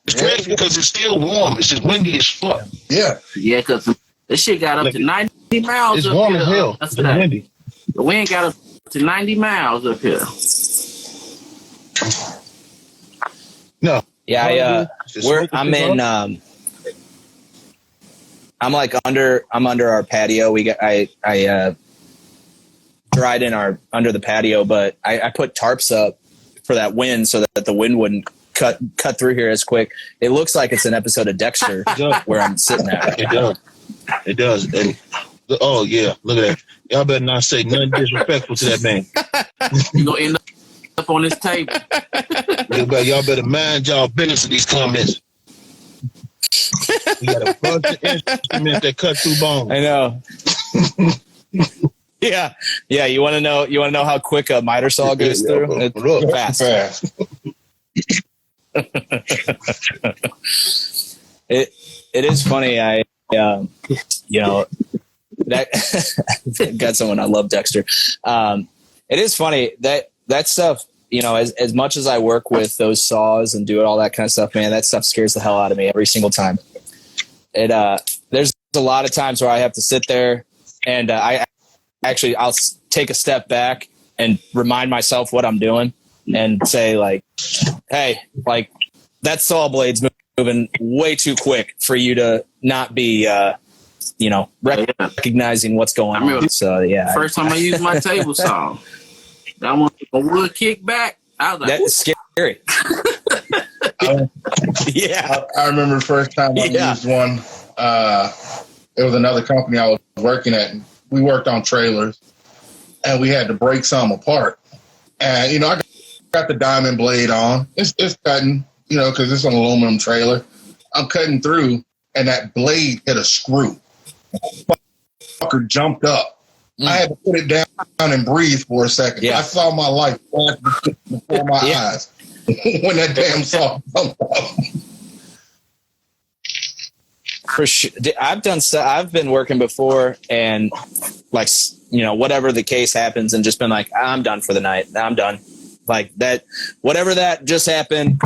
Speaker 4: It's crazy because it's still warm. It's just windy as fuck.
Speaker 2: Yeah.
Speaker 1: Yeah, because this shit got up to 90 miles
Speaker 4: it's
Speaker 1: up
Speaker 4: warm
Speaker 1: here.
Speaker 4: As hell. It's windy.
Speaker 1: The wind got up to 90 miles up here.
Speaker 5: No. Yeah, I'm under our patio. I dried in under the patio, but I put tarps up for that wind so that the wind wouldn't cut through here as quick. It looks like it's an episode of Dexter where I'm sitting at.
Speaker 4: It does. And oh yeah, look at that. Y'all better not say nothing disrespectful to that man.
Speaker 1: You gonna end up on this table.
Speaker 4: Y'all better mind y'all business in these comments. We got a bunch of instruments that cut through bones.
Speaker 5: I know. Yeah. You want to know how quick a miter saw goes through? It's fast. It is funny. I that got someone. I love Dexter. It is funny that stuff. As much as I work with those saws and do all that kind of stuff, man, that stuff scares the hell out of me every single time. There's a lot of times where I have to sit there and I'll take a step back and remind myself what I'm doing and say like, hey, like that saw blade's moving way too quick for you to not be, recognizing what's going on. So yeah.
Speaker 1: First time I used my table saw, I want a wood kickback. I was like,
Speaker 5: that's scary. Yeah.
Speaker 2: I remember the first time I used one. It was another company I was working at. We worked on trailers, and we had to break some apart. And I got the diamond blade on. It's cutting, because it's an aluminum trailer. I'm cutting through, and that blade hit a screw. Fucker jumped up. I had to put it down and breathe for a second. Yeah. I saw my life flash before my eyes when that damn saw jumped up.
Speaker 5: For sure. I've been working before and like, whatever the case happens and just been like, I'm done for the night. I'm done. Like that, whatever that just happened,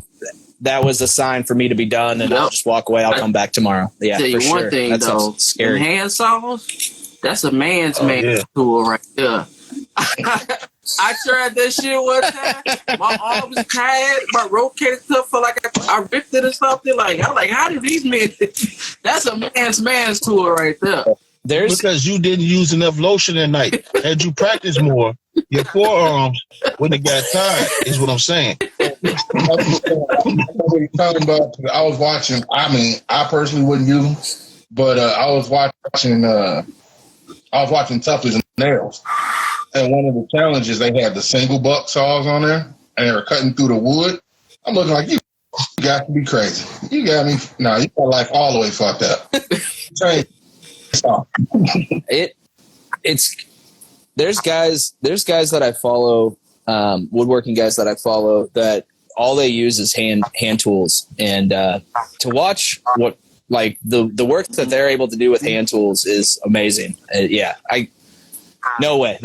Speaker 5: that was a sign for me to be done and I'll just walk away. I'll come back tomorrow. Yeah,
Speaker 1: tell you one thing though,
Speaker 5: scary.
Speaker 1: Hand saws, that's a man's tool right there. I tried that shit one time. My arm was tired. My rope can't cut for like I ripped it or something. Like I'm like, how do these men? That's a man's tool right there.
Speaker 4: Because you didn't use enough lotion at night. Had you practiced more, your forearms wouldn't have got tired. Is what I'm saying.
Speaker 2: I was watching. I mean, I personally wouldn't use them, but I was watching I was watching Toughest Nails, and one of the challenges they had the single buck saws on there, and they were cutting through the wood. I'm looking like, you got to be crazy. You got me. No, you got life all the way fucked up.
Speaker 5: There's guys that I follow, woodworking guys that I follow, that all they use is hand tools, and to watch what like the work that they're able to do with hand tools is amazing. No way.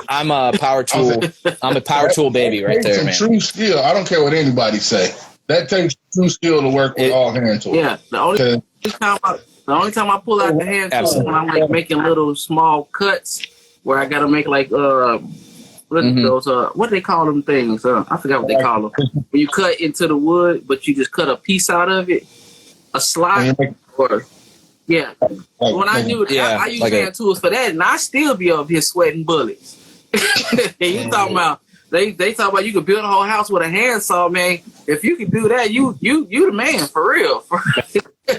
Speaker 5: I'm a power tool. I'm a power tool baby right there, man.
Speaker 2: True skill. I don't care what anybody say. That takes true skill to work with all hand tools.
Speaker 1: Yeah, the only time I pull out the hand tools is when I'm like making little small cuts where I gotta make like those what do they call them things? I forgot what they call them. When you cut into the wood, but you just cut a piece out of it, a slot, or yeah. When I do it, I use like hand tools for that, and I still be up here sweating bullets. And you talking about they talk about you could build a whole house with a handsaw, man. If you can do that, you the man for real.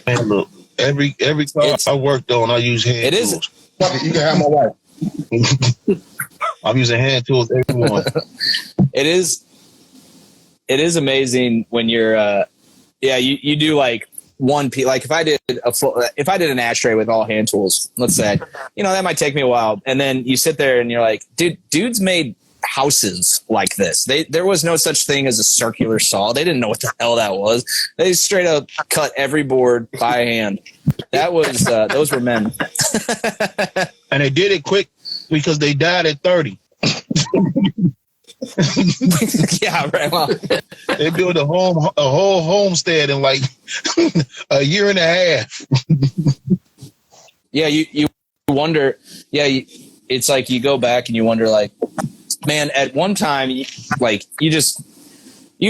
Speaker 4: Man, look, every car I worked on, I use hand tools.
Speaker 2: You can have my wife.
Speaker 4: I'm using hand tools everyone.
Speaker 5: It is amazing when you're you do like one piece. Like if I did an ashtray with all hand tools, let's say, that might take me a while, and then you sit there and you're like, dudes made houses like this. There was no such thing as a circular saw. They didn't know what the hell that was. They straight up cut every board by hand. That was those were men.
Speaker 4: And they did it quick because they died at 30.
Speaker 5: Yeah, right. Well,
Speaker 4: they built a whole homestead in like a year and a half.
Speaker 5: Yeah, you wonder. Yeah, it's like you go back and you wonder, like, man, at one time, you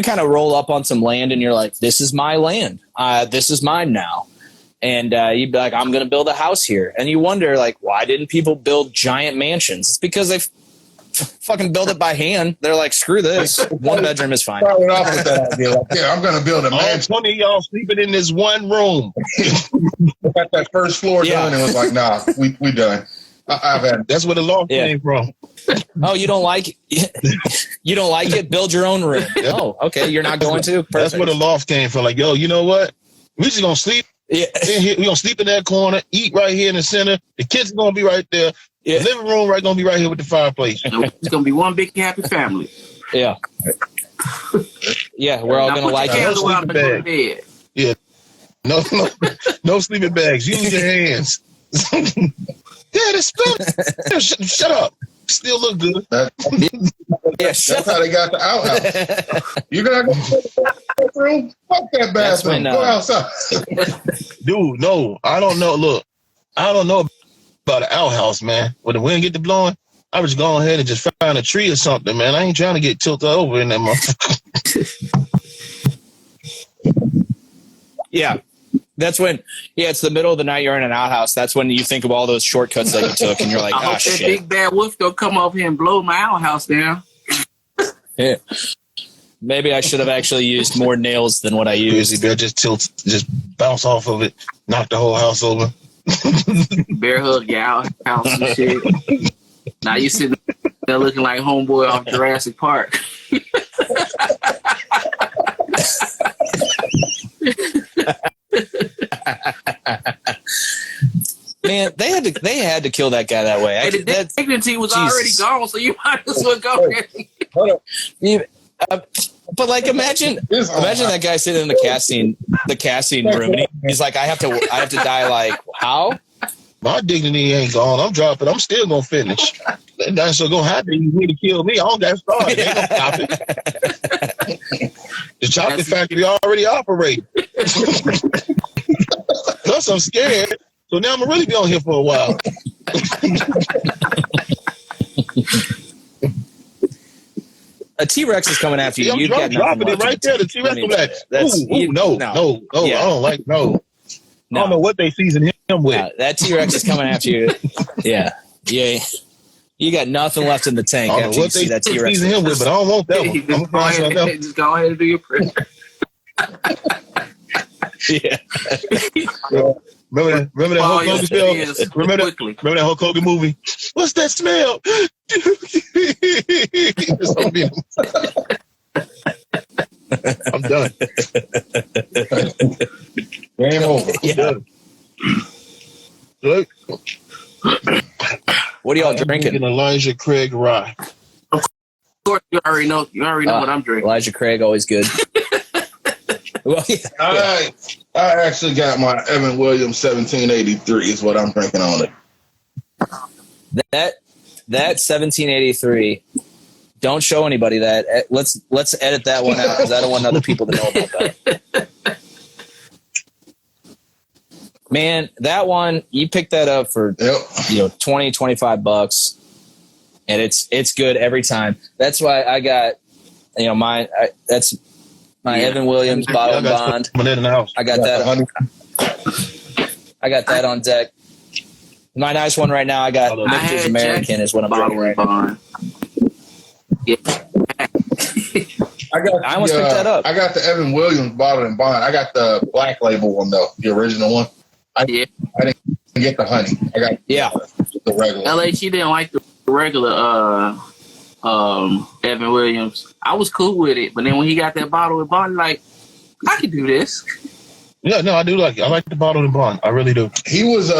Speaker 5: kind of roll up on some land and you're like, this is my land. This is mine now. And you'd be like, I'm going to build a house here. And you wonder, like, why didn't people build giant mansions? It's because they fucking build it by hand. They're like, screw this. One bedroom is fine.
Speaker 2: Started off with that idea. Like, I'm going to build a mansion.
Speaker 4: All 20 of y'all sleeping in this one room.
Speaker 2: Got that first floor done and was like, nah, we done. That's
Speaker 4: where the loft came from.
Speaker 5: Oh, you don't like it? You don't like it? Build your own room. Yep. Oh, okay. You're not going to? Perfect.
Speaker 4: That's where the loft came from. Like, yo, you know what? We just going to sleep. Yeah. We're going to sleep in that corner, eat right here in the center. The kids are going to be right there. Yeah. The living room going to be right here with the fireplace.
Speaker 1: It's going to be one big happy family.
Speaker 5: Yeah. Yeah, we're all going to like it.
Speaker 4: No sleeping bag. Yeah. No sleeping bags. Use your hands. Yeah, the smell. Shut up. Still look good.
Speaker 2: That's how they got the outhouse. You're not going to the bathroom? Fuck that bathroom. Go outside.
Speaker 4: Dude, no. I don't know. Look, I don't know about an outhouse, man. When the wind get to blowing, I was going ahead and just find a tree or something, man. I ain't trying to get tilted over in that motherfucker.
Speaker 5: Yeah. That's when, it's the middle of the night, you're in an outhouse. That's when you think of all those shortcuts that you took, and you're like,
Speaker 1: I hope that big bad wolf gonna come up here and blow my outhouse down.
Speaker 5: Yeah. Maybe I should have actually used more nails than what I used.
Speaker 4: Bear just bounce off of it, knock the whole house over.
Speaker 1: Bear hug your outhouse and shit. Now you sitting there looking like homeboy off Jurassic Park.
Speaker 5: Man, they had to kill that guy that way.
Speaker 1: The dignity was already gone, so you might as well go ahead.
Speaker 5: But like, imagine that guy sitting in the casting room, and he's like, I have to die. Like, how?
Speaker 4: My dignity ain't gone. I'm dropping. I'm still gonna finish. That's gonna happen. You need to kill me. I don't got started. They gonna stop it. The chocolate factory already operating. Plus, I'm scared. So now I'm gonna really be on here for a while.
Speaker 5: A T-Rex is coming after you.
Speaker 4: I'm dropping it right there. The T-Rex will be like, no. Yeah. I don't like no. I don't know what they season him with.
Speaker 5: That T-Rex is coming after you. Yeah. You got nothing left in the tank after you see that T-Rex.
Speaker 4: Season him with, but I don't want that one.
Speaker 1: Just go ahead and do your prayer.
Speaker 5: Yeah.
Speaker 4: Remember that Hulk Hogan film? Remember that Hulk Hogan movie? What's that smell? I'm done.
Speaker 2: Game over.
Speaker 5: Yeah.
Speaker 4: Look,
Speaker 5: What are y'all
Speaker 4: I'm
Speaker 5: drinking?
Speaker 4: Elijah Craig rye.
Speaker 1: Of course, you already know what I'm drinking.
Speaker 5: Elijah Craig, always good. Well, yeah.
Speaker 2: I actually got my Evan Williams 1783 is what I'm drinking on it.
Speaker 5: That 1783. Don't show anybody that. Let's edit that one out because I don't want other people to know about that. Man, that one, you picked that up for $20, $25, and it's good every time. That's why I got mine. That's my Evan Williams bottle and bond. I got that. I got that on deck. My nice one right now. I got Victor's American is what I'm drinking right now.
Speaker 1: Yeah.
Speaker 5: I almost picked that up.
Speaker 2: I got the Evan Williams bottle and bond. I got the black label one though, the original one. I didn't get the honey. I got the regular.
Speaker 1: LH, she didn't like the regular Evan Williams. I was cool with it, but then when he got that bottle and bond, like, I could do this.
Speaker 4: Yeah, no, I do like it. I like the bottle and bond. I really do.
Speaker 2: He was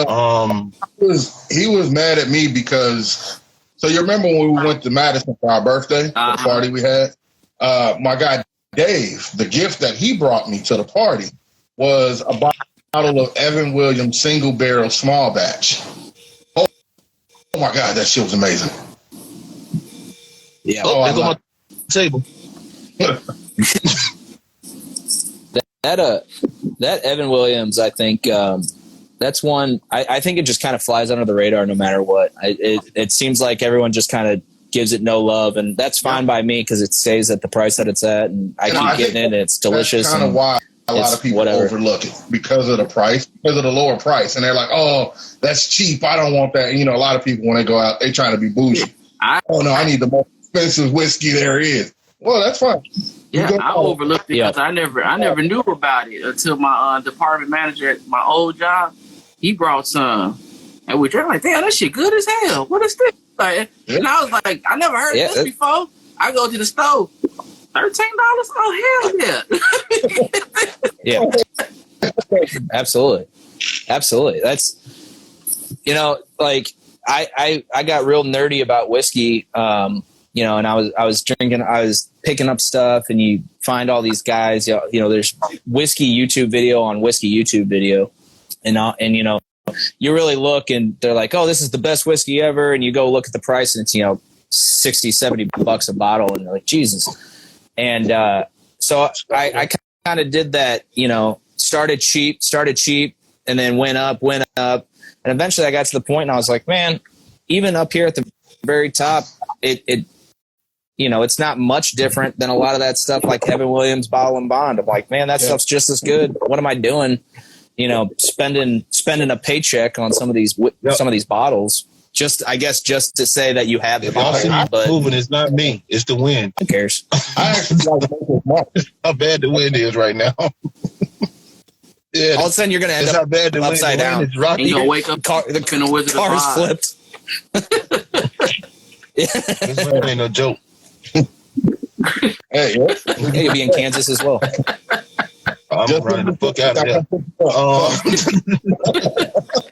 Speaker 2: mad at me because. So you remember when we went to Madison for our birthday, the party we had? My guy Dave, the gift that he brought me to the party was a bottle of Evan Williams single barrel small batch. Oh my God, that shit was amazing.
Speaker 5: Yeah.
Speaker 4: It's on my table.
Speaker 5: That Evan Williams, I think that's one. I think it just kind of flies under the radar no matter what. It seems like everyone just kind of gives it no love, and that's fine by me because it stays at the price that it's at, and I keep getting it. And it's delicious.
Speaker 2: That's kind of why a lot of people overlook it because of the price, because of the lower price, and they're like, "Oh, that's cheap. I don't want that." You know, a lot of people when they go out, they trying to be bougie. I need the most expensive whiskey there is. Well, that's fine.
Speaker 1: Yeah, I overlooked it because I never knew about it until my department manager at my old job, he brought some, and we drank like, damn, that shit good as hell. What is this? Like, and I was like, I never heard of this before. I go to the store, $13. Oh hell yeah!
Speaker 5: Yeah, absolutely. That's like I got real nerdy about whiskey. And I was picking up stuff, and you find all these guys, there's whiskey YouTube video on whiskey YouTube video. And you really look and they're like, oh, this is the best whiskey ever. And you go look at the price and it's, $60, $70 a bottle. And you're like, Jesus. And, so I kind of did that, started cheap and then went up. And eventually I got to the point and I was like, man, even up here at the very top, it's not much different than a lot of that stuff like Evan Williams bottle and bond. I'm like, man, that stuff's just as good. What am I doing? Spending a paycheck on some of these bottles, just to say that you have the bottle.
Speaker 4: But moving is not me; it's the wind.
Speaker 5: Who cares?
Speaker 2: I actually like
Speaker 4: how bad the wind is right now.
Speaker 5: Yeah, all of a sudden you're going to end up upside down.
Speaker 1: And you're going to wake up the Wizard
Speaker 5: car's flipped.
Speaker 4: This ain't no joke.
Speaker 2: Hey,
Speaker 5: you'll be in Kansas as well.
Speaker 4: I'm just running the fuck out of there.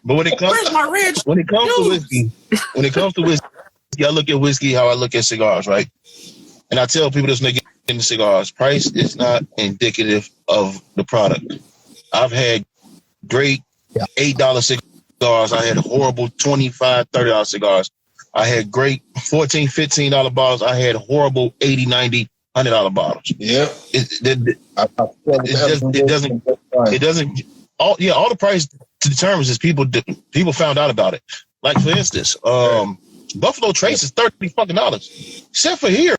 Speaker 4: But when it comes to whiskey, I look at whiskey how I look at cigars, right? And I tell people that's making into cigars, price is not indicative of the product. I've had great $8 cigars. I had horrible $25, $30 cigars. I had great $14, $15 bottles. I had horrible $80, $90, $100 bottles.
Speaker 2: Yeah.
Speaker 4: It doesn't. All the price determines is people found out about it. Like for instance, Buffalo Trace is $30 except for here.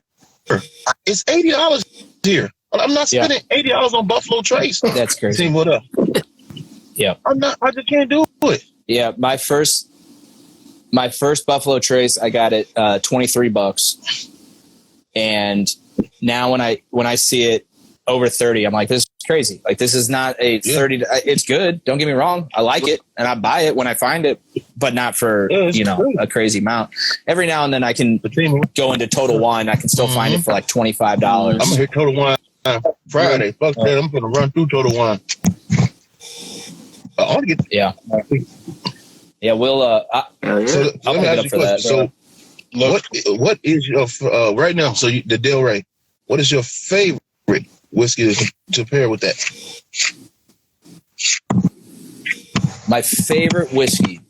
Speaker 4: It's $80 here. I'm not spending $80 on Buffalo Trace.
Speaker 5: That's crazy.
Speaker 4: Team, what up?
Speaker 5: Yeah.
Speaker 4: I just can't do it.
Speaker 5: Yeah. My first Buffalo Trace, I got it $23. And now when I see it over 30. I'm like, this is crazy. Like, this is not a 30. It's good. Don't get me wrong. I like it and I buy it when I find it, but not for, a crazy amount. Every now and then I can go into Total Wine. I can still find it for like $25.
Speaker 4: I'm going to hit Total Wine Friday. Fuck that. I'm going to run through Total Wine. I want to get.
Speaker 5: Yeah. We'll, I'll pick it up for that.
Speaker 4: So, what is your, right now, so the Del Rey, what is your favorite whiskey to pair with that?
Speaker 5: My favorite whiskey.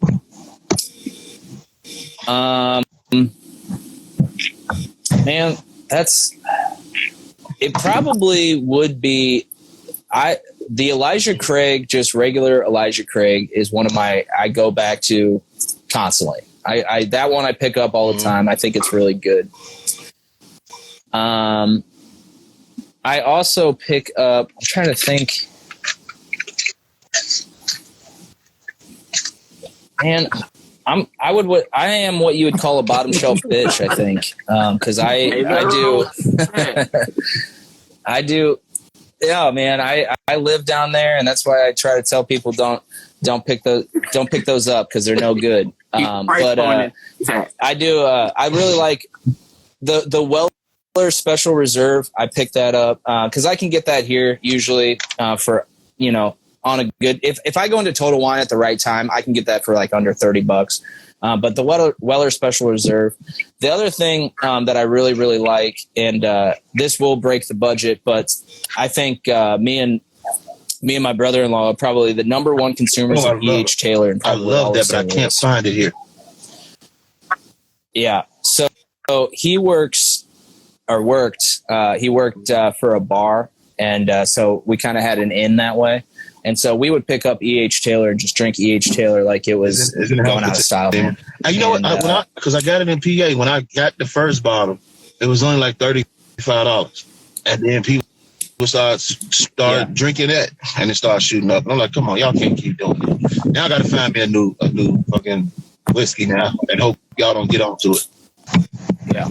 Speaker 5: Man, it probably would be, the Elijah Craig, just regular Elijah Craig is one of I go back to constantly. That one I pick up all the time. I think it's really good. I also pick up, I'm trying to think. Man, I am what you would call a bottom shelf bitch, I think. Cause I do. Yeah, man, I live down there, and that's why I try to tell people don't pick those up because they're no good. But I do. I really like the Weller Special Reserve. I picked that up because I can get that here usually for on a good. If I go into Total Wine at the right time, I can get that for like under $30. But the Weller Special Reserve. The other thing that I really, really like, and this will break the budget, but I think me and my brother-in-law are probably the number one consumers of E.H. Taylor. And
Speaker 4: I love that, but I can't find it here.
Speaker 5: Yeah. So he worked for a bar, and so we kind of had an in that way. And so we would pick up E.H. Taylor and just drink E.H. Taylor like it was going out of style. Man.
Speaker 4: And you know what? Because I got it in PA, when I got the first bottle, it was only like $35. And then people start drinking that, and it started shooting up. And I'm like, come on, y'all can't keep doing it. Now I got to find me a new fucking whiskey now, and hope y'all don't get onto it.
Speaker 5: Yeah.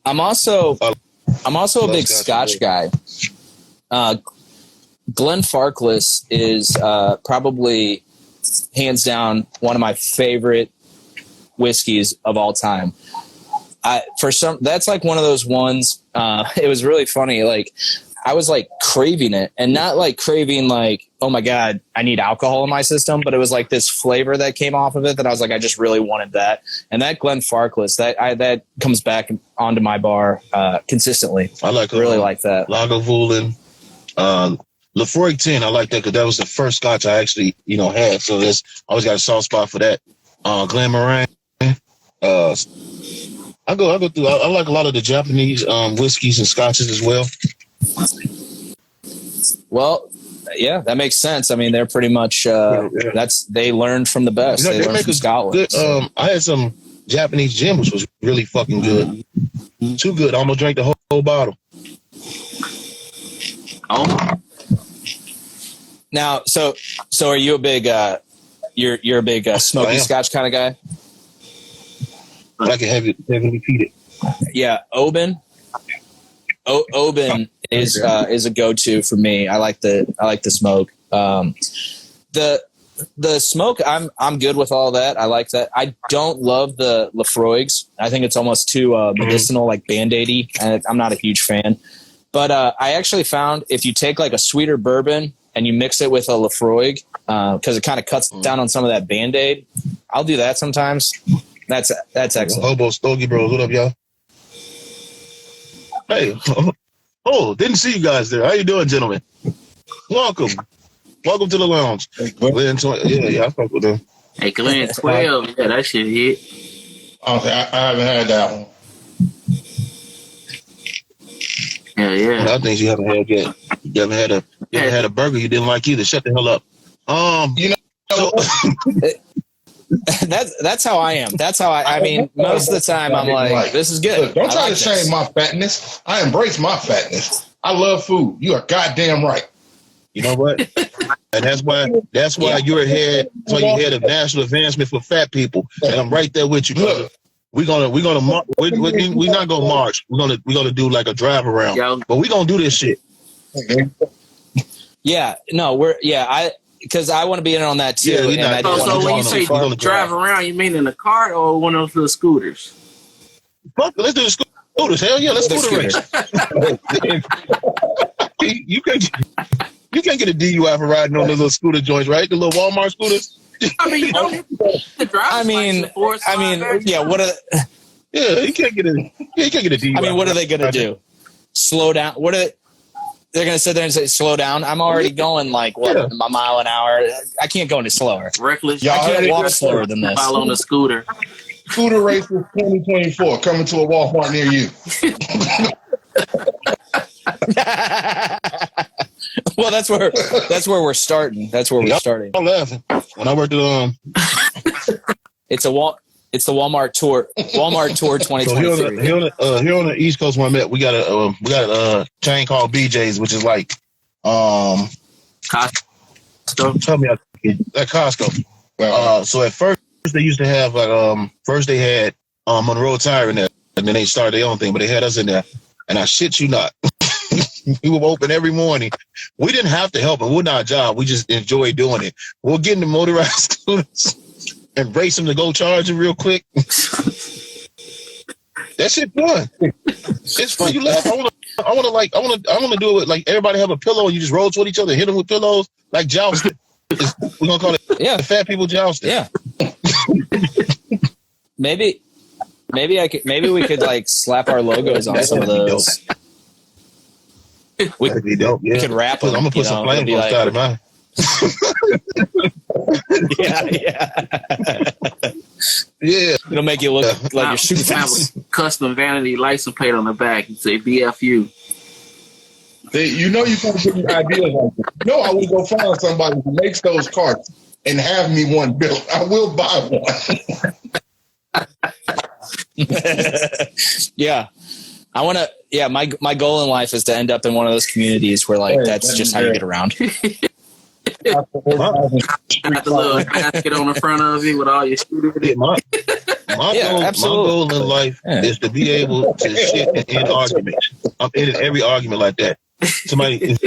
Speaker 5: I'm also a big Scotch guy. Glenfarclas is probably hands down one of my favorite whiskeys of all time. That's like one of those ones. It was really funny. Like I was like craving it, and not like craving like, oh my God, I need alcohol in my system. But it was like this flavor that came off of it that I was like, I just really wanted that. And that Glenfarclas, that comes back onto my bar consistently.
Speaker 4: I
Speaker 5: really like that.
Speaker 4: Lagavulin, Lafroig 10. I like that because that was the first Scotch I actually had. So I always got a soft spot for that. Glenmorangie. I go through. I like a lot of the Japanese whiskeys and scotches as well.
Speaker 5: Well, yeah, that makes sense. I mean, they're pretty much they learned from the best. They learned from Scotland.
Speaker 4: Good, I had some Japanese gin, which was really fucking good. Too good. I almost drank the whole bottle.
Speaker 1: Oh.
Speaker 5: Now, so are you a big you're a big smoky Scotch kind of guy?
Speaker 4: I can have it repeated.
Speaker 5: Yeah, Oban. Oban is a go-to for me. I like the smoke. The smoke, I'm good with all that. I like that. I don't love the Lafroigs. I think it's almost too medicinal, like Band-Aidy, and I'm not a huge fan. But I actually found if you take like a sweeter bourbon and you mix it with a Lafroig, because it kind of cuts down on some of that Band-Aid, I'll do that sometimes. That's excellent.
Speaker 4: Hobo Stogie Bros, what up, y'all? Hey, didn't see you guys there. How you doing, gentlemen? Welcome to the lounge. I fuck with them.
Speaker 1: Hey, Glenn 12, yeah, that shit hit.
Speaker 2: I haven't had that one.
Speaker 1: Yeah.
Speaker 4: I think you haven't had yet. You haven't had a burger you didn't like either. Shut the hell up.
Speaker 5: That's how I am. That's how I mean, most of the time I'm like, this is good.
Speaker 2: Look, don't try to shame my fatness. I embrace my fatness. I love food. You are goddamn right.
Speaker 4: You know what? And that's why you're ahead. That's why you're ahead of national advancement for fat people. And I'm right there with you, brother. we're not gonna march. We're gonna do like a drive around.
Speaker 1: Yeah.
Speaker 4: But we're gonna do this shit.
Speaker 5: Yeah, no, because I want to be in on that too.
Speaker 4: Yeah,
Speaker 1: so when you say drive around, you mean in a car or one of those little scooters?
Speaker 4: Fuck, let's do the scooters. Hell yeah, let's scooter race. You can't get a DUI for riding on those little scooter joints, right? The little Walmart scooters.
Speaker 1: I mean, you don't have to drive.
Speaker 5: Yeah. What are?
Speaker 4: Yeah, you can't get a DUI.
Speaker 5: I mean, what are they gonna do? Slow down? They're gonna sit there and say slow down? I'm already going like a mile an hour. I can't go any slower.
Speaker 1: Reckless.
Speaker 5: I can't walk slower than this.
Speaker 1: While on a scooter.
Speaker 2: Scooter race 2024 coming to a Walmart near you.
Speaker 5: Well, that's where we're starting. That's where we're starting.
Speaker 4: I'm laughing when I worked at
Speaker 5: It's the Walmart tour. Walmart tour 2023.
Speaker 4: So here on the East Coast, where I'm at, we got a chain called BJ's, which is like
Speaker 1: Costco.
Speaker 4: Tell me, at Costco. So at first they used to have first they had Monroe Tire in there, and then they started their own thing, but they had us in there, and I shit you not. We were open every morning. We didn't have to help them. It wasn't our job. We just enjoyed doing it. We'll get in the motorized scooters and race them to go charge them real quick. That shit fun. It's fun. You laugh. I want to do it like everybody have a pillow and you just roll toward each other, hit them with pillows like jousting. We're gonna call it the fat people jousting.
Speaker 5: Yeah. Maybe we could like slap our logos on some of those. We could wrap them.
Speaker 4: I'm gonna put some flames on the side of mine. Yeah.
Speaker 5: It'll make you look like you're shooting.
Speaker 1: Have a custom vanity license plate on the back and say BFU.
Speaker 2: You can't give me ideas like that. No, I will go find somebody who makes those carts and have me one built. I will buy one.
Speaker 5: Yeah. I want to. Yeah, my goal in life is to end up in one of those communities where like that's just how you get around.
Speaker 1: Got the little basket on the front of it with all your shooter.
Speaker 4: My goal in life is to be able to shit and end arguments. I'm in every argument like that. Somebody,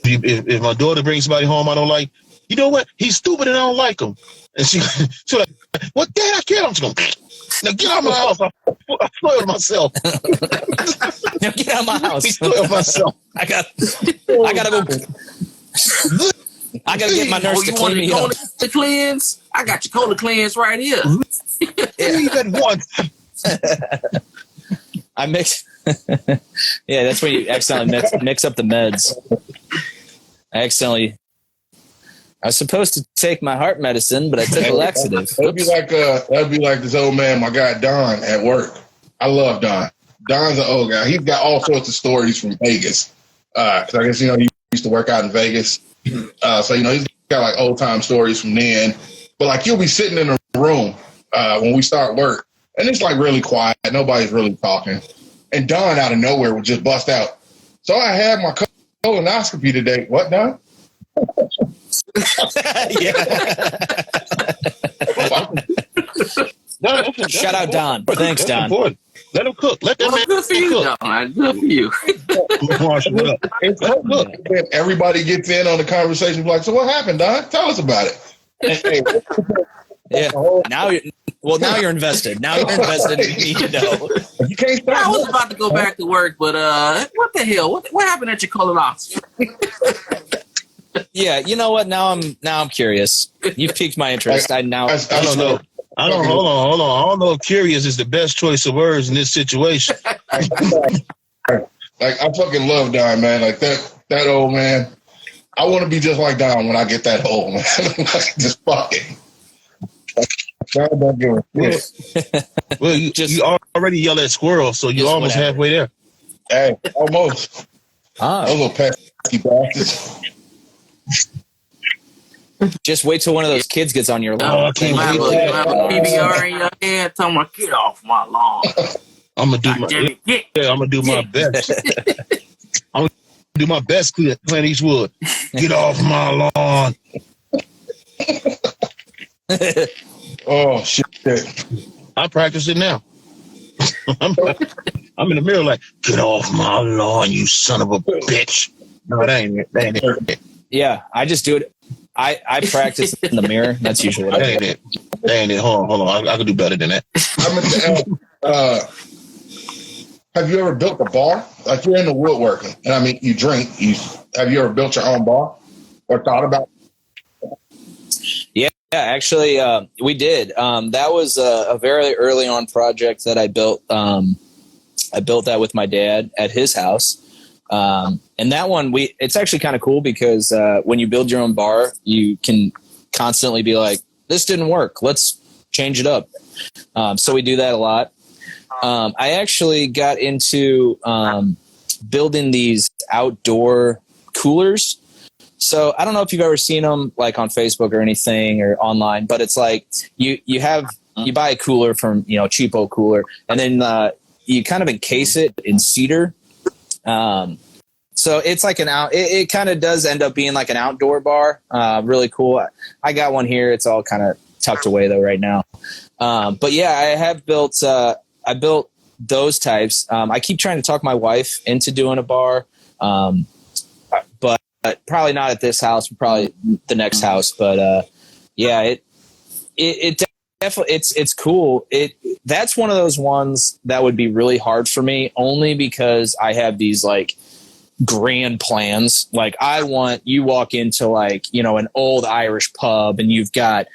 Speaker 4: if my daughter brings somebody home I don't like, you know what? He's stupid and I don't like him. And she's like, "What, Dad? I can't." I'm just going, "Now get out of my house. I spoiled myself."
Speaker 5: Now get out of my house.
Speaker 4: I spoiled myself.
Speaker 5: I gotta go. I gotta get my nurse to clean me up.
Speaker 1: To cleanse? I got your cola cleanse right here.
Speaker 4: Even once.
Speaker 5: I mix. Yeah, that's when you accidentally mix up the meds. I was supposed to take my heart medicine, but I took a laxative.
Speaker 2: That'd be like this old man, my guy Don at work. I love Don. Don's an old guy. He's got all sorts of stories from Vegas. Because I guess he used to work out in Vegas. So he's got like old time stories from then. But like you'll be sitting in a room when we start work, and it's like really quiet. Nobody's really talking. And Don out of nowhere would just bust out. "So I had my colonoscopy today." "What, Don?"
Speaker 5: Shout out Don. Thanks, Don.
Speaker 4: Let him cook. Let that man
Speaker 1: good for you,
Speaker 4: cook.
Speaker 1: Don. Good for you.
Speaker 2: Everybody gets in on the conversation. Like, "So what happened, Don? Tell us about it."
Speaker 5: Yeah. Now you're invested. Now you're invested. You need to know.
Speaker 2: You can't stop.
Speaker 1: I was about to go back to work, but what the hell? What happened at your colonoscopy?
Speaker 5: Yeah, you know what? Now I'm curious. You've piqued my interest. I don't know.
Speaker 4: Hold on. I don't know if curious is the best choice of words in this situation.
Speaker 2: Like, I fucking love Don, man. Like that old man. I want to be just like Don when I get that old, man. Like, just fucking. Don don't give a shit.
Speaker 4: Well, you already yell at squirrel, so you're almost halfway there.
Speaker 2: Hey, almost. Those little pesky bastards.
Speaker 5: Just wait till one of those kids gets on your lawn.
Speaker 1: You have a PBR in your hand, telling me, "Get off my lawn."
Speaker 4: I'm gonna do my best. I'm gonna do my best, Clint Eastwood. "Get off my lawn."
Speaker 2: Oh shit!
Speaker 4: I practice it now. I'm in the mirror like, get off my lawn, you son of a bitch. No, that ain't it. That ain't it.
Speaker 5: Yeah, I just do it. I practice in the mirror. That's usually what
Speaker 4: That
Speaker 5: I do.
Speaker 4: ain't it. That ain't it. Hold on. I can do better than that.
Speaker 2: I meant to ask, have you ever built a bar? Like you're into woodworking, and I mean, you drink. Have you ever built your own bar or thought about it?
Speaker 5: Yeah, actually, we did. That was a very early on project that I built. I built that with my dad at his house. And that one, it's actually kind of cool because when you build your own bar, you can constantly be like, this didn't work. Let's change it up. So we do that a lot. I actually got into building these outdoor coolers. So I don't know if you've ever seen them like on Facebook or anything or online, but it's like you buy a cooler from, cheapo cooler, and then you kind of encase it in cedar. So it's like it kind of does end up being like an outdoor bar. Really cool. I got one here. It's all kind of tucked away though right now. But yeah, I have built, I built those types. I keep trying to talk my wife into doing a bar. But probably not at this house, probably the next house. But, yeah, it definitely, it's cool. That's one of those ones that would be really hard for me only because I have these like grand plans. Like you walk into like, an old Irish pub and you've got,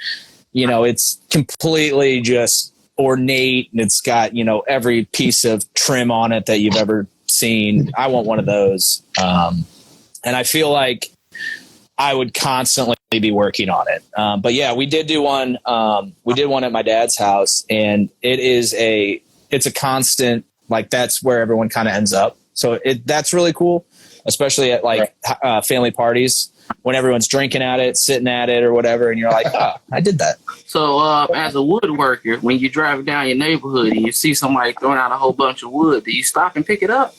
Speaker 5: it's completely just ornate and it's got, every piece of trim on it that you've ever seen. I want one of those. And I feel like I would constantly be working on it. But yeah, we did do one. We did one at my dad's house, and it's a constant, like that's where everyone kind of ends up. So that's really cool, especially at like family parties when everyone's drinking at it, sitting at it or whatever. And you're like, oh, I did that.
Speaker 1: So as a woodworker, when you're driving down your neighborhood and you see somebody throwing out a whole bunch of wood, do you stop and pick it up?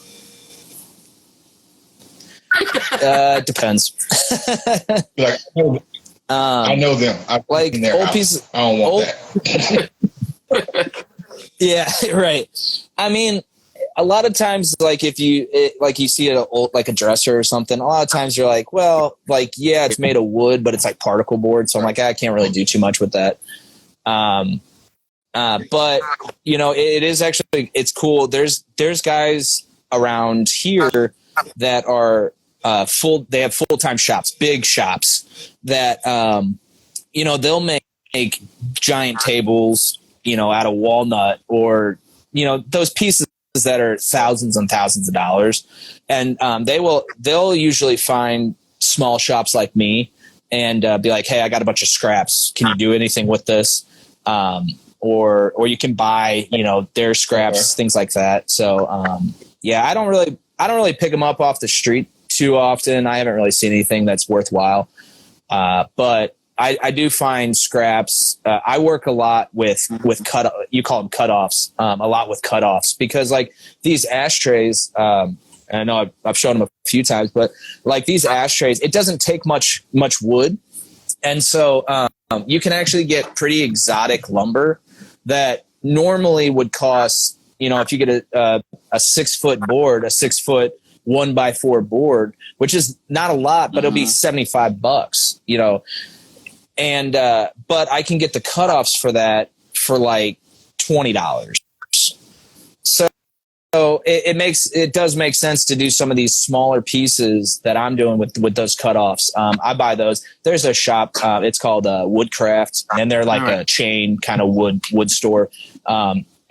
Speaker 5: Depends.
Speaker 2: Like, I know them. I've
Speaker 5: like
Speaker 2: been in their
Speaker 5: old
Speaker 2: house.
Speaker 5: pieces.
Speaker 2: I don't want that.
Speaker 5: Yeah, right. I mean, a lot of times, like if you see like a dresser or something, a lot of times you're like, well, like yeah, it's made of wood, but it's like particle board, so I'm like, I can't really do too much with that. But it is actually, it's cool. There's guys around here that are they have full-time shops, big shops that they'll make giant tables out of walnut or those pieces that are thousands and thousands of dollars, and they'll usually find small shops like me and be like, hey, I got a bunch of scraps, can you do anything with this? Or you can buy their scraps, things like that. So yeah, I don't really pick them up off the street too often. I haven't really seen anything that's worthwhile. But I do find scraps. I work a lot with you call them cutoffs, a lot with cutoffs, because like these ashtrays, I know I've shown them a few times, but like these ashtrays, it doesn't take much wood. And so you can actually get pretty exotic lumber that normally would cost, if you get a 6-foot board, a 6-foot 1x4 board, which is not a lot, but it'll be $75, and but I can get the cutoffs for that for like $20. So it does make sense to do some of these smaller pieces that I'm doing with those cutoffs. I buy those. There's a shop. It's called Woodcraft, and they're like a chain kind of wood store.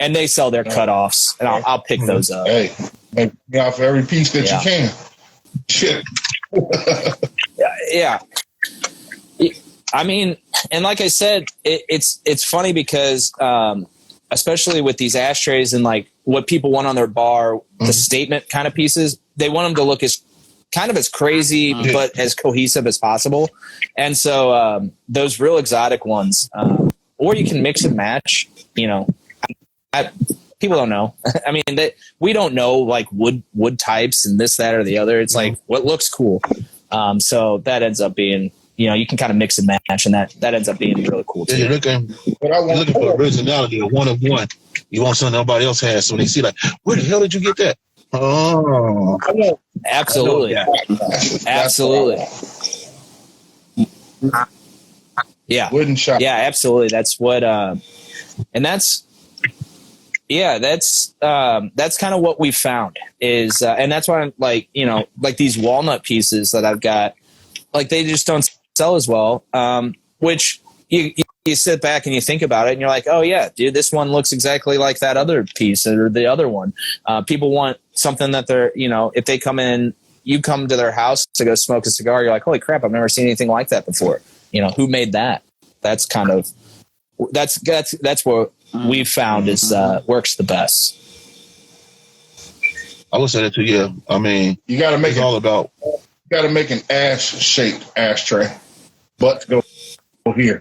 Speaker 5: And they sell their cutoffs, and I'll pick those up.
Speaker 2: Hey, make me off every piece that you can. Shit.
Speaker 5: Yeah. I mean, and like I said, it's funny because especially with these ashtrays and like what people want on their bar, the statement kind of pieces, they want them to look as kind of as crazy but as cohesive as possible. And so those real exotic ones, or you can mix and match. People don't know. I mean, we don't know like wood types and this, that, or the other. It's like what looks cool. So that ends up being, you can kind of mix and match, and that ends up being really cool too.
Speaker 4: You're looking for originality, a one of one. You want something nobody else has, so when they see like, where the hell did you get that? Oh,
Speaker 5: Absolutely. Absolutely. Yeah.
Speaker 2: Wooden shop.
Speaker 5: Yeah, absolutely. That's what, and that's kind of what we found is, and that's why I'm like, like these walnut pieces that I've got, like they just don't sell as well. Which you sit back and you think about it and you're like, oh yeah, dude, this one looks exactly like that other piece or the other one. People want something that they're, if they come in, you come to their house to go smoke a cigar, you're like, holy crap, I've never seen anything like that before. Who made that? That's kind of, that's what we've found is works the best.
Speaker 4: I would say that too. Yeah, I mean,
Speaker 2: You got to make
Speaker 4: it's all about.
Speaker 2: You got to make an ash-shaped ashtray, but go here.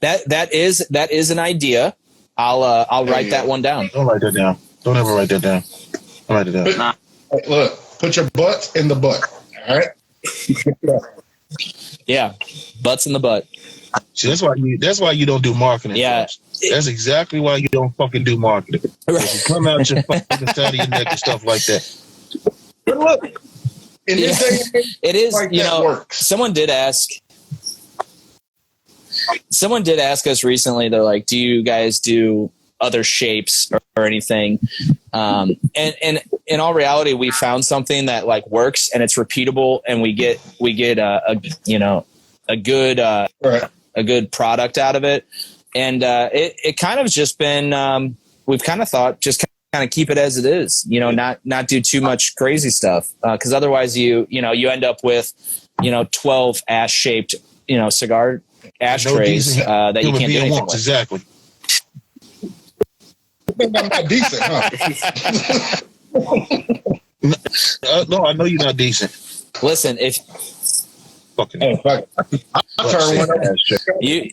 Speaker 5: That is an idea. I'll write that one down.
Speaker 4: Don't write that down. Don't ever write that down. Don't write it down.
Speaker 2: Look, put your butts in the butt. All right.
Speaker 5: Yeah, butts in the butt.
Speaker 4: See, that's why you don't do marketing.
Speaker 5: Yeah.
Speaker 4: Folks. That's exactly why you don't fucking do marketing.
Speaker 5: Right.
Speaker 4: You come out your fucking side of your neck and stuff like that.
Speaker 2: But look, in this day and age,
Speaker 5: it is.
Speaker 2: like that works.
Speaker 5: Someone did ask us recently. They're like, "Do you guys do other shapes or anything?" And in all reality, we found something that like works and it's repeatable, and we get a good product out of it. And it kind of just been we've kind of thought just kind of keep it as it is, not do too much crazy stuff because otherwise you end up with 12 ash shaped cigar ashtrays that you can't do anything with.
Speaker 4: Exactly.
Speaker 2: I'm not decent, huh?
Speaker 4: No, I know you're not decent.
Speaker 5: Listen, if
Speaker 4: Fucking.
Speaker 2: Hey, fuck. I'll turn one up.
Speaker 5: you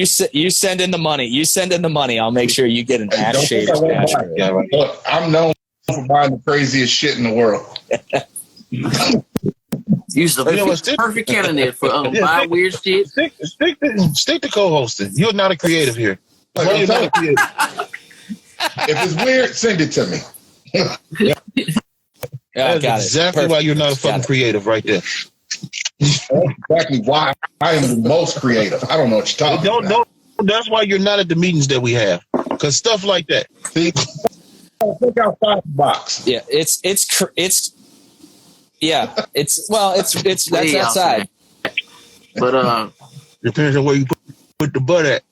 Speaker 5: send in the money. You send in the money. I'll make sure you get an
Speaker 2: Hey,
Speaker 5: ash
Speaker 2: don't
Speaker 5: shaped
Speaker 2: think I won't buy
Speaker 5: ashtray.
Speaker 2: it.
Speaker 4: Yeah, right.
Speaker 2: Look, I'm known for buying the craziest shit in the world.
Speaker 1: You's the perfect candidate for buy weird shit.
Speaker 4: Stick to co-hosting. You're not a creative here.
Speaker 2: Like,
Speaker 4: Why
Speaker 2: I'm
Speaker 4: you're not a
Speaker 2: telling
Speaker 4: creative?
Speaker 2: If it's weird, send it to me.
Speaker 5: Yeah,
Speaker 4: That's
Speaker 5: got
Speaker 4: exactly
Speaker 5: it.
Speaker 4: why you're not a fucking
Speaker 5: Got it.
Speaker 4: creative right there.
Speaker 2: That's exactly why I am the most creative. I don't know what you're talking about.
Speaker 4: That's why you're not at the meetings that we have. Because stuff like that.
Speaker 2: See, think outside the box.
Speaker 5: Yeah, it's that's
Speaker 1: Way
Speaker 5: outside.
Speaker 1: But
Speaker 4: Depends on where you put the butt at.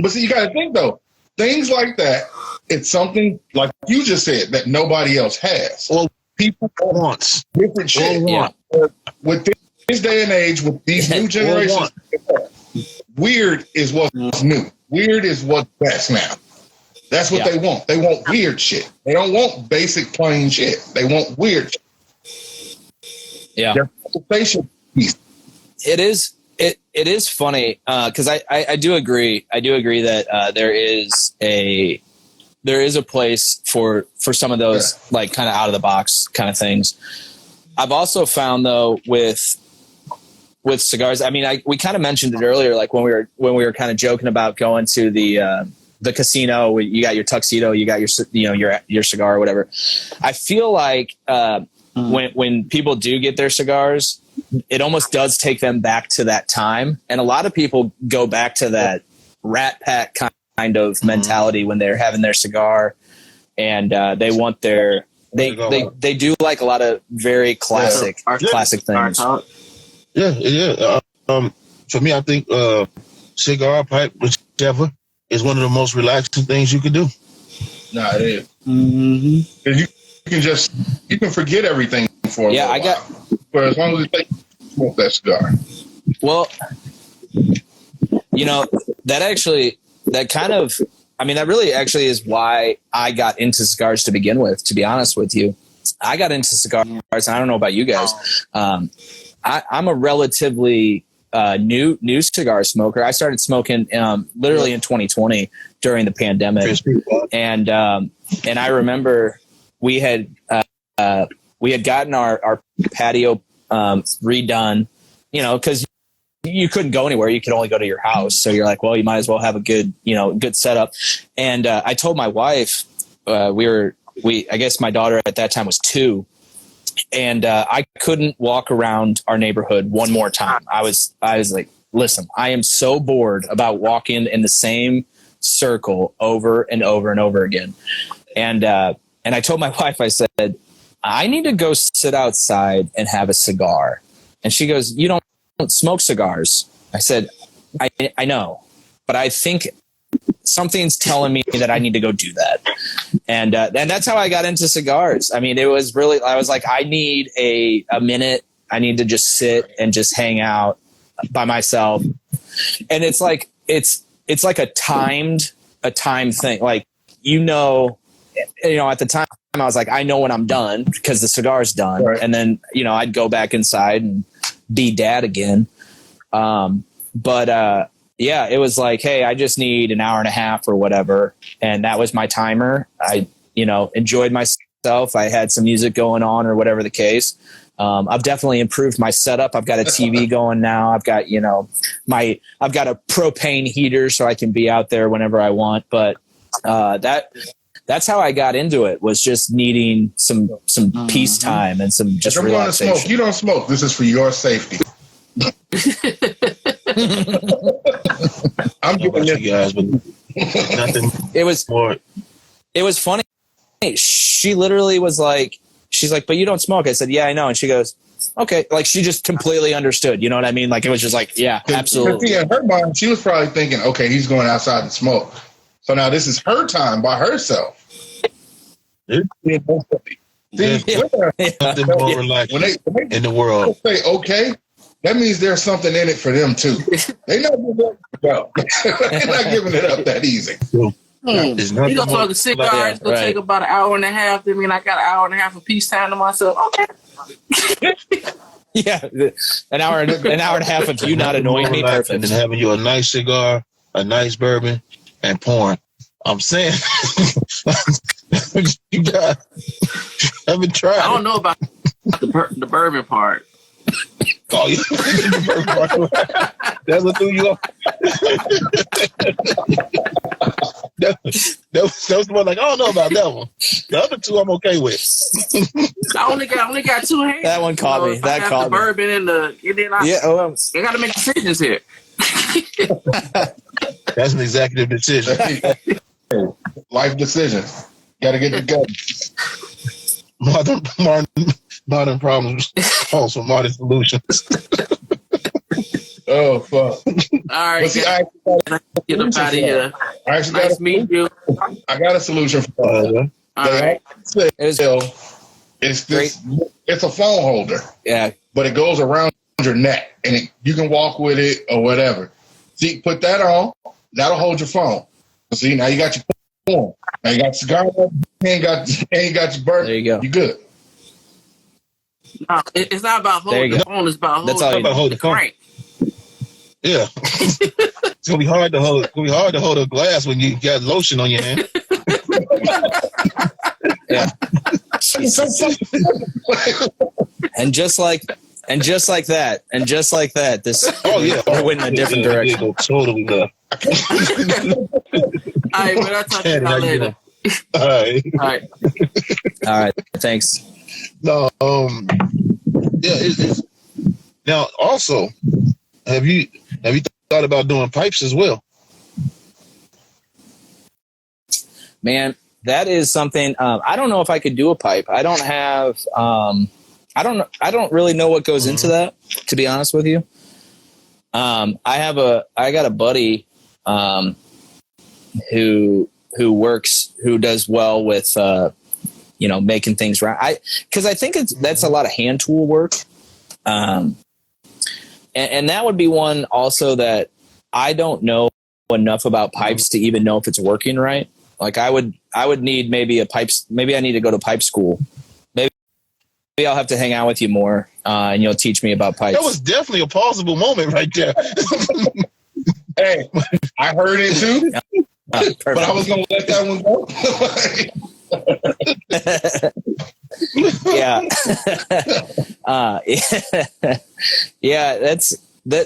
Speaker 2: But see, you got to think though, things like that. It's something like you just said that nobody else has.
Speaker 4: Or people wants.
Speaker 2: Different shit.
Speaker 5: Yeah.
Speaker 2: With this day and age, with these new generations, weird is what's new. Weird is what's best now. That's what they want. They want weird shit. They don't want basic plain shit. They want weird shit.
Speaker 5: Yeah.
Speaker 2: Their conversation piece.
Speaker 5: It is funny because I do agree. I do agree that there is a place for some of those like kind of out of the box kind of things. I've also found though with cigars. I mean, we kind of mentioned it earlier, like when we were kind of joking about going to the casino. You got your tuxedo, you got your cigar or whatever. I feel like when people do get their cigars, it almost does take them back to that time. And a lot of people go back to that Rat Pack kind of mentality when they're having their cigar and they want their, they do like a lot of very classic things.
Speaker 4: Yeah. For me, I think cigar, pipe, whichever, is one of the most relaxing things you can do.
Speaker 2: Nah, it is. Mm-hmm. You can forget everything for a little while. For as long as it takes to smoke that cigar.
Speaker 5: Well, that really actually is why I got into cigars to begin with, to be honest with you. I got into cigars, and I don't know about you guys. I'm a relatively new cigar smoker. I started smoking literally in 2020 during the pandemic. And I remember we had gotten our patio redone, because you couldn't go anywhere. You could only go to your house. So you're like, well, you might as well have a good, good setup. And I told my wife, I guess my daughter at that time was 2. And I couldn't walk around our neighborhood one more time. I was like, listen, I am so bored about walking in the same circle over and over and over again. And I told my wife, I said, I need to go sit outside and have a cigar. And she goes, you don't smoke cigars. I said, I know, but I think something's telling me that I need to go do that. And that's how I got into cigars. I mean, it was really, I was like, I need a minute. I need to just sit and just hang out by myself. And it's like a time thing. Like, at the time I was like, I know when I'm done because the cigar's done. Right. And then, I'd go back inside and be dad again. Yeah, it was like, hey, I just need an hour and a half or whatever. And that was my timer. I, enjoyed myself. I had some music going on or whatever the case. I've definitely improved my setup. I've got a TV going now. I've got, I've got a propane heater so I can be out there whenever I want. But that's how I got into it, was just needing some peace time and some just relaxation.
Speaker 2: Smoke. You don't smoke. This is for your safety. I'm giving you guys, but nothing.
Speaker 5: It was funny. She literally was like, she's like, but you don't smoke. I said, yeah, I know. And she goes, okay. Like, she just completely understood. You know what I mean? Like, it was just like, yeah, absolutely.
Speaker 2: In her mind, she was probably thinking, okay, he's going outside to smoke. So now this is her time by herself.
Speaker 4: Nothing more relaxed in the world.
Speaker 2: Say okay, that means there's something in it for them too. They're not giving it up. They're not giving it up that easy.
Speaker 1: You gonna talk a cigar? It's gonna take about an hour and a half. I mean, I got an hour and a half of peace time to myself. Okay.
Speaker 5: Yeah, an hour and a half of you not annoying me. Perfect.
Speaker 4: And then having you a nice cigar, a nice bourbon, and porn. I'm saying, you haven't tried.
Speaker 1: I don't know about the bourbon part.
Speaker 4: Oh, yeah. The bourbon part. That's what threw you off. That was the one, like, I don't know about that one. The other two I'm okay with.
Speaker 1: I only got 2 hands.
Speaker 5: That one caught me. That caught
Speaker 1: the bourbon and then I got to make decisions here.
Speaker 4: That's an executive decision.
Speaker 2: Life decisions. Got to get together. Modern problems calls for modern solutions. Oh, fuck.
Speaker 1: All right.
Speaker 2: Well, see, I
Speaker 1: get up out of here. Nice to meet you.
Speaker 2: I got a solution for you.
Speaker 1: All right.
Speaker 2: It's a phone holder.
Speaker 5: Yeah.
Speaker 2: But it goes around your neck, and you can walk with it or whatever. See, put that on. That'll hold your phone. See, now you got your phone. Now you got cigar. Ain't got your bourbon.
Speaker 5: There you go.
Speaker 2: You good.
Speaker 1: No, it's not about holding the phone. It's about holding the crank.
Speaker 4: Yeah. It's gonna be hard to hold. It's gonna be hard to hold a glass when you got lotion on your hand.
Speaker 5: Yeah. and just like that, this we're winning a different direction.
Speaker 4: Totally left.
Speaker 1: All right, but I'll talk to you about later.
Speaker 5: All right. Thanks.
Speaker 4: No, it's now also, have you thought about doing pipes as well?
Speaker 5: Man, that is something. I don't know if I could do a pipe. I don't have. I don't really know what goes into that, to be honest with you. I got a buddy who does well with making things right. Because I think that's a lot of hand tool work. And that would be one also that I don't know enough about pipes to even know if it's working right. Like I would need maybe I need to go to pipe school. Maybe I'll have to hang out with you more and you'll teach me about pipes.
Speaker 4: That was definitely a plausible moment right there.
Speaker 2: Hey, I heard it too. But I was going to let that one go.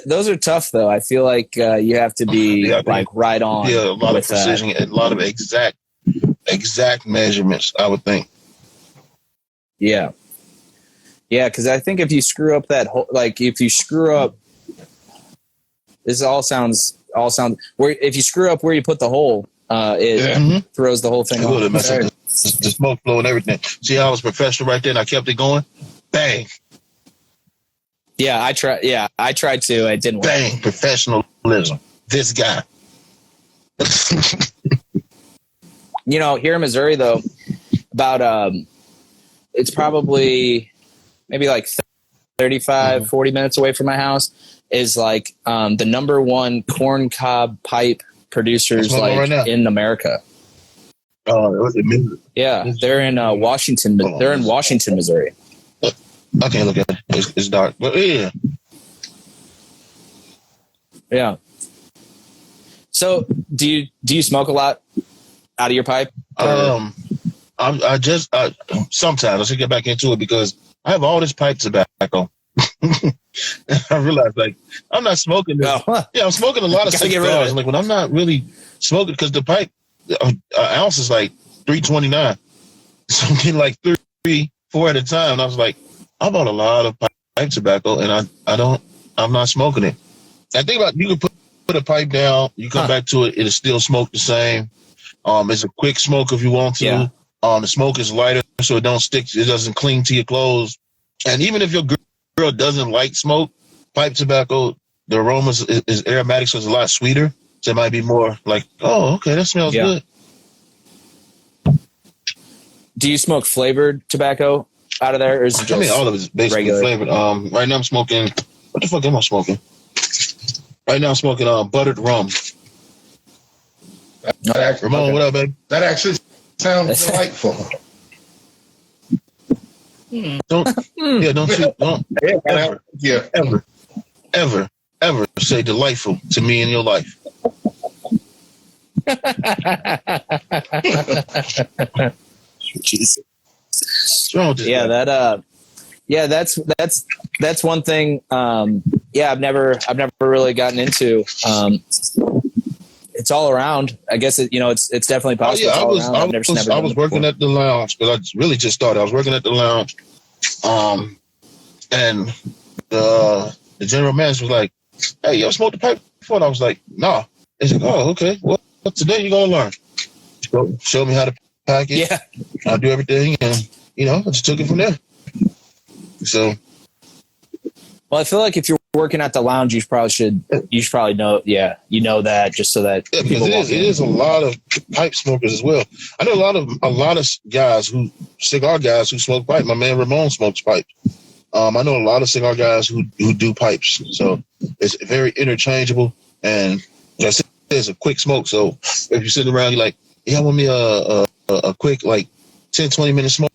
Speaker 5: those are tough though. I feel like you have to be right on.
Speaker 4: Yeah, a lot of precision, a lot of exact measurements, I would think.
Speaker 5: Yeah. Yeah, because I think if you screw up that whole, if you screw up, this all sounds where if you screw up where you put the hole, it throws the whole thing off.
Speaker 4: The smoke flow and everything. See how I was professional right there, and I kept it going. Bang.
Speaker 5: Yeah, I tried. Yeah, I tried to. It didn't work.
Speaker 4: Bang, professionalism. This guy.
Speaker 5: Here in Missouri, though, about it's probably maybe like 35, 40 minutes away from my house is like the number one corn cob pipe producers in America.
Speaker 4: Was it me?
Speaker 5: Yeah, they're in Washington. They're in Washington, Missouri.
Speaker 4: I can't look at it. It's dark, but yeah.
Speaker 5: Yeah. So, do you smoke a lot out of your pipe?
Speaker 4: I just sometimes I should get back into it because I have all this pipe tobacco. I realized I'm not smoking this. Yeah, I'm smoking a lot of cigars. Like when I'm not really smoking because the pipe ounce is like $3.29, so I'm getting like 3, 4 at a time. And I was like, I bought a lot of pipe tobacco, and I'm not smoking it. I think about you can put a pipe down, you come back to it, it'll still smoke the same. It's a quick smoke if you want to. Yeah. The smoke is lighter, so it don't stick. It doesn't cling to your clothes. And even if your girl doesn't like smoke, pipe tobacco, the aroma is aromatic, so it's a lot sweeter. So it might be more like, oh, okay, that smells good.
Speaker 5: Do you smoke flavored tobacco out of there, or is it just
Speaker 4: all of it is basically regular? Flavored. Right now I'm smoking. What the fuck am I smoking? Right now I'm smoking buttered rum. Ramon, what up, baby?
Speaker 2: That actually sounds delightful.
Speaker 4: Don't ever say delightful to me in your life.
Speaker 5: Jesus. That's one thing. I've never really gotten into. It's all around. I guess it's definitely possible.
Speaker 4: I was working at the lounge, but I really just started. I was working at the lounge, and the general manager was like, "Hey, you ever smoked the pipe before?" And I was like, "Nah." He's like, "Oh, okay. Well, today you're gonna learn." Show me how to pack it. Yeah, I'll do everything, and I just took it from there. So,
Speaker 5: well, I feel like if you're working at the lounge, you should probably know. Yeah, that just so that
Speaker 4: because it is a lot of pipe smokers as well. I know a lot of cigar guys who smoke pipe. My man Ramon smokes pipe. I know a lot of cigar guys who do pipes. So it's very interchangeable, and it's a quick smoke. So if you're sitting around, you're like, "Yeah, I want me a quick 10, 20 minute smoke."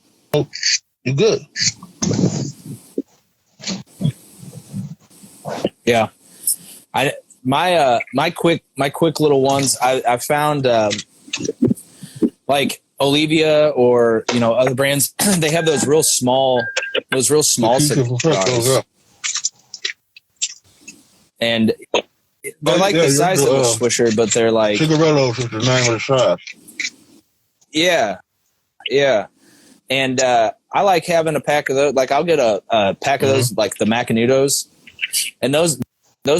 Speaker 4: You're good.
Speaker 5: Yeah, my quick little ones. I found like Olivia or other brands. They have those real small cigars, and they're like the size of a Swisher, but they're like
Speaker 4: cigarillos is the name of the shop.
Speaker 5: Yeah, and I like having a pack of those. Like I'll get a pack of those, like the Macanudos. And those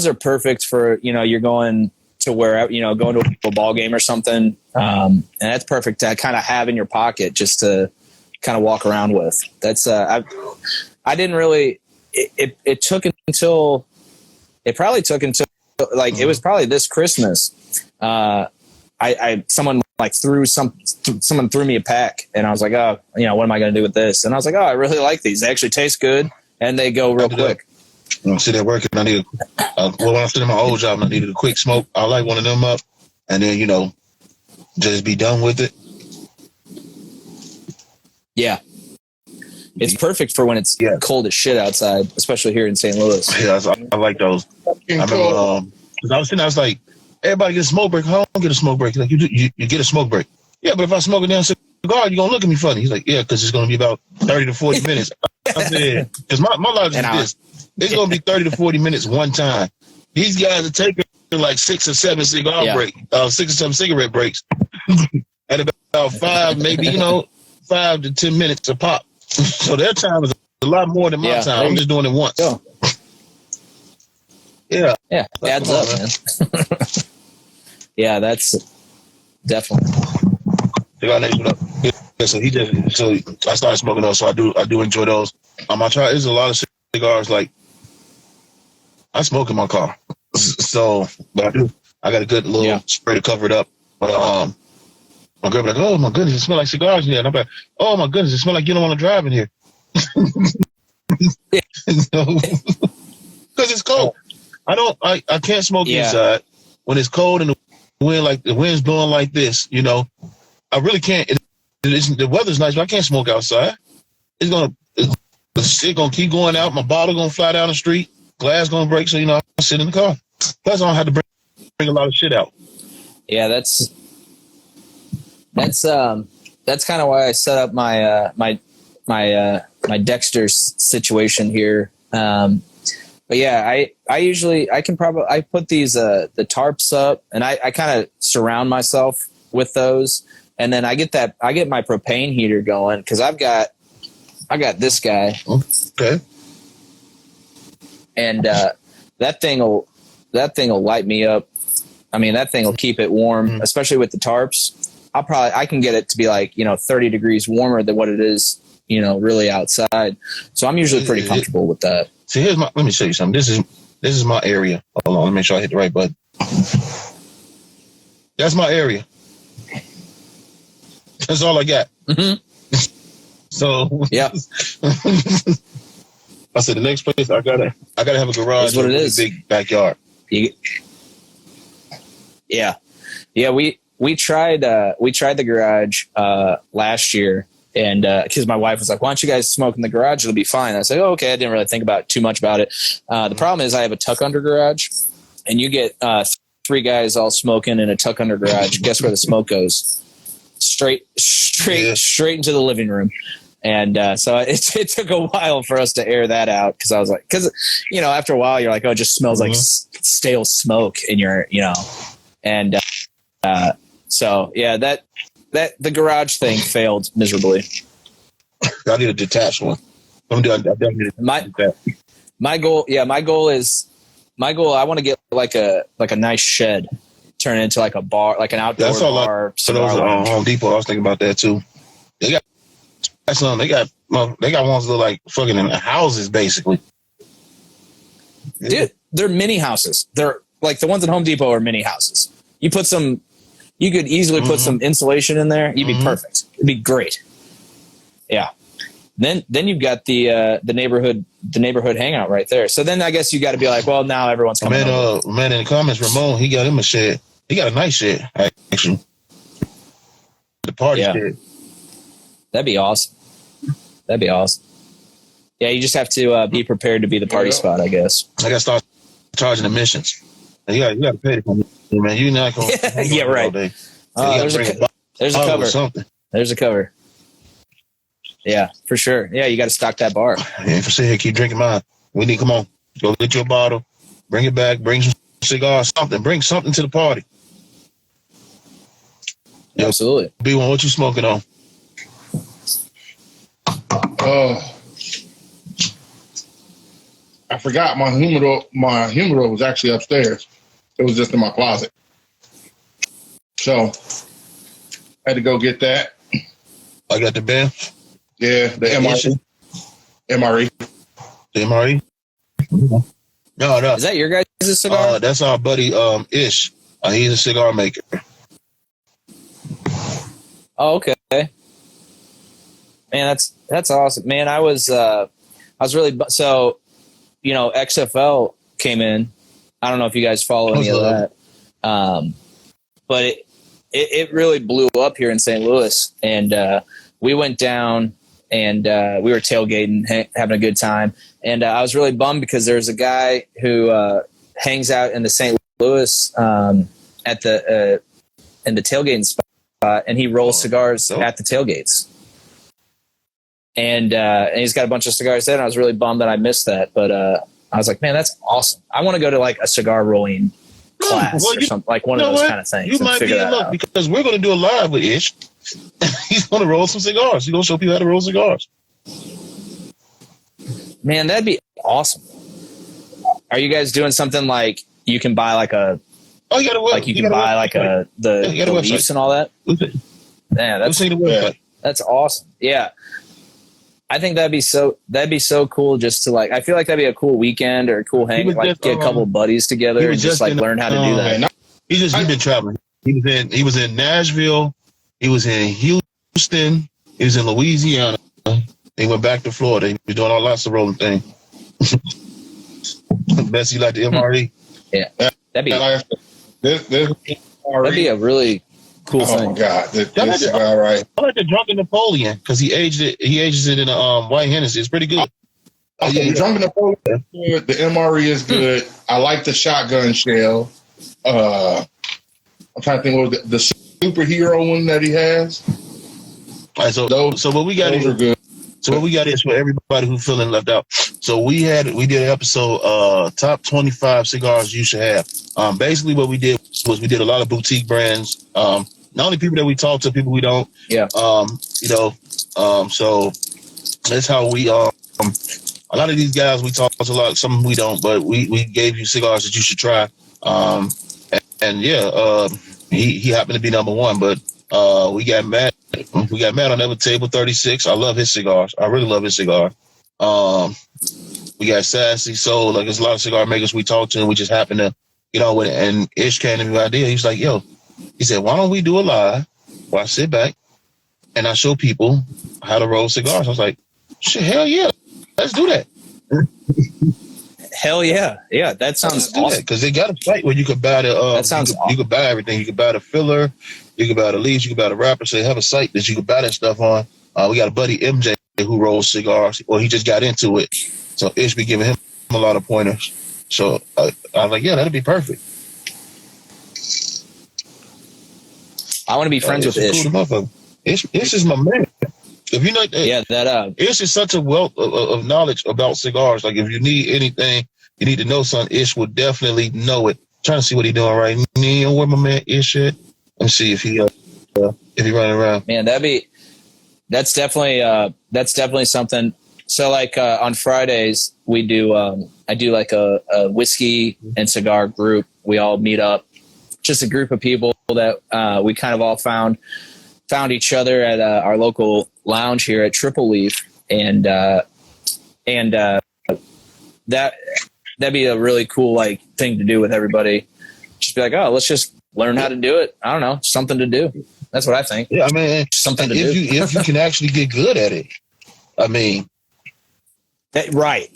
Speaker 5: are perfect for, you're going to wherever, going to a ball game or something. And that's perfect to kind of have in your pocket just to kind of walk around with. That's, I didn't really, it probably took until it was probably this Christmas. Someone threw me a pack and I was like, oh, what am I going to do with this? And I was like, oh, I really like these. They actually taste good and they go real quick.
Speaker 4: I'm sitting there working. I need when I was in my old job, I needed a quick smoke. I light one of them up, and then just be done with it.
Speaker 5: Yeah, it's perfect for when it's cold as shit outside, especially here in St. Louis.
Speaker 4: Yeah, I like those. I remember I was sitting. I was like, everybody get a smoke break. I don't get a smoke break. Like you get a smoke break. Yeah, but if I smoke a damn cigar, you're gonna look at me funny. He's like, yeah, because it's gonna be about 30 to 40 minutes. I said, because my logic is this. It's going to be 30 to 40 minutes one time. these guys are taking like 6 or 7 6 or 7 cigarette breaks at about 5, maybe 5 to 10 minutes a pop. So their time is a lot more than my time. I'm just doing it once.
Speaker 5: Go.
Speaker 4: Yeah,
Speaker 5: adds up, man. Yeah, that's definitely.
Speaker 4: So I started smoking those. So I do enjoy those. There's a lot of cigars. Like I smoke in my car, so but I got a good little spray to cover it up. But my girl be like, "Oh my goodness, it smells like cigars in here." And I'm like, "Oh my goodness, it smells like you don't want to drive in here." Because it's cold. I can't smoke inside when it's cold and the wind's blowing like this. I really can't. The weather's nice, but I can't smoke outside. It's gonna keep going out. My bottle gonna fly down the street. Glass gonna break. So I sit in the car. Plus, I don't have to bring a lot of shit out.
Speaker 5: Yeah, that's kind of why I set up my my Dexter situation here. But yeah, I put these the tarps up, and I kind of surround myself with those, and then I get my propane heater going because I got this guy.
Speaker 4: Okay.
Speaker 5: And that thing will light me up. I mean, that thing will keep it warm, especially with the tarps. I can get it to be like 30 degrees warmer than what it is really outside. So I'm usually pretty comfortable with that.
Speaker 4: See, let me show you something. This is my area. Hold on, let me make sure I hit the right button. That's my area. That's all I got.
Speaker 5: Mm-hmm.
Speaker 4: So
Speaker 5: yeah.
Speaker 4: I said the next place I gotta have a garage with a big backyard.
Speaker 5: Yeah. We tried the garage last year. And because my wife was like, "Why don't you guys smoke in the garage? It'll be fine." I said, "Oh, okay." I didn't really think about too much about it. The problem is I have a tuck under garage, and you get 3 guys all smoking in a tuck under garage. Guess where the smoke goes? Straight into the living room. And so it took a while for us to air that out because I was like, after a while you're like, oh, it just smells like stale smoke in your, and so yeah, that the garage thing failed miserably.
Speaker 4: I need a detached one. My goal. I want to get like a nice shed, turn it into like a bar, like an outdoor bar. So those are Home Depot. I was thinking about that too. They got ones that look like fucking in houses, basically.
Speaker 5: Dude, they're mini houses. They're like the ones at Home Depot are mini houses. You could easily put some insulation in there. You'd be perfect. It'd be great. Yeah. Then you've got the neighborhood hangout right there. So then I guess you got to be like, well, now everyone's coming over.
Speaker 4: Man, in the comments, Ramon, he got him a shed. He got a nice shed, actually. The party shed.
Speaker 5: That'd be awesome. Yeah, you just have to be prepared to be the party spot, I guess.
Speaker 4: I got to start charging admissions. You got to pay for it, man. You're not going to
Speaker 5: yeah, right.
Speaker 4: all day.
Speaker 5: There's a cover.
Speaker 4: Something.
Speaker 5: There's a cover. Yeah, for sure. Yeah, you got to stock that bar.
Speaker 4: Yeah, if I sit here, keep drinking mine. Come on, go get your bottle, bring it back, bring some cigars, something. Bring something to the party.
Speaker 5: Absolutely.
Speaker 4: B1, what you smoking on?
Speaker 2: I forgot my humidor. My humidor was actually upstairs. It was just in my closet. So I had to go get that.
Speaker 4: I got the bin.
Speaker 2: Yeah, the MRE.
Speaker 4: The MRE? No.
Speaker 5: Is that your guys' cigar?
Speaker 4: That's our buddy Ish. He's a cigar maker.
Speaker 5: Oh, okay. Man, that's awesome. Man, I was really so XFL came in. I don't know if you guys follow any of that, but it really blew up here in St. Louis, and we went down and we were tailgating, having a good time, and I was really bummed because there's a guy who hangs out in the St. Louis at the in the tailgating spot, and he rolls cigars at the tailgates. And he's got a bunch of cigars there, and I was really bummed that I missed that. But I was like, man, that's awesome. I want to go to like a cigar rolling class or something, like one of those kind of things.
Speaker 4: You might be in luck because we're going to do a live with Ish. He's going to roll some cigars. He's going to show people how to roll cigars.
Speaker 5: Man, that'd be awesome. Are you guys doing something like you can buy like a you can buy like the leaves and all that? Man, that's awesome. Yeah. I think that'd be so cool just to like, I feel like that'd be a cool weekend or a cool hang, like get a couple of buddies together and just like learn how to do that.
Speaker 4: He's been traveling. He was in Nashville. He was in Houston. He was in Louisiana. He went back to Florida. He was doing all lots of rolling things. Best you like the MRE?
Speaker 5: Yeah. That'd be a really cool thing.
Speaker 2: Oh God, this cigar, right?
Speaker 4: I like the Drunken Napoleon because he ages it in a white Hennessy. It's pretty good.
Speaker 2: The Drunken Napoleon is good. The MRE is good. I like the shotgun shell. I'm trying to think what the superhero one that he has.
Speaker 4: All right, so what we got
Speaker 2: are good.
Speaker 4: So what we got is for everybody who's feeling left out. So we did an episode, top 25 cigars you should have. Basically what we did was we did a lot of boutique brands. Not only people that we talk to, people we don't.
Speaker 5: Yeah.
Speaker 4: So that's how we a lot of these guys we talk to a lot, some we don't, but we gave you cigars that you should try. He happened to be number one, but we got Matt on that with Table 36. I love his cigars. I really love his cigar. We got Sassy Soul. Like there's a lot of cigar makers we talk to, and we just happen to get on with it. And Ish came to me with an idea. He was like, he said, why don't we do a live where I sit back and I show people how to roll cigars? I was like, shit, hell yeah, let's do that.
Speaker 5: Hell yeah. Yeah, that sounds awesome.
Speaker 4: Because they got a site where you could buy the
Speaker 5: that sounds awesome.
Speaker 4: You could buy everything. You could buy the filler, you could buy the leaves, you could buy the wrapper. So they have a site that you could buy that stuff on. We got a buddy MJ who rolls cigars, or he just got into it. So Ish be giving him a lot of pointers. So I was like, yeah, that'd be perfect.
Speaker 5: I want to be friends with Ish.
Speaker 4: Cool Ish is my man. If you know, Ish is such a wealth of knowledge about cigars. Like if you need anything, you need to know something, Ish will definitely know it. I'm trying to see what he's doing right now. Where my man Ish at? Let me see if he running around.
Speaker 5: Man, that's definitely something. So like on Fridays we do I do like a whiskey and cigar group. We all meet up, just a group of people that we kind of all found each other at our local lounge here at Triple Leaf, and that'd be a really cool like thing to do with everybody. Just be like, oh, let's just learn how to do it. I don't know, something to do. That's what I think.
Speaker 4: Yeah, I mean,
Speaker 5: something to do.
Speaker 4: If you can actually get good at it, I mean,
Speaker 5: right?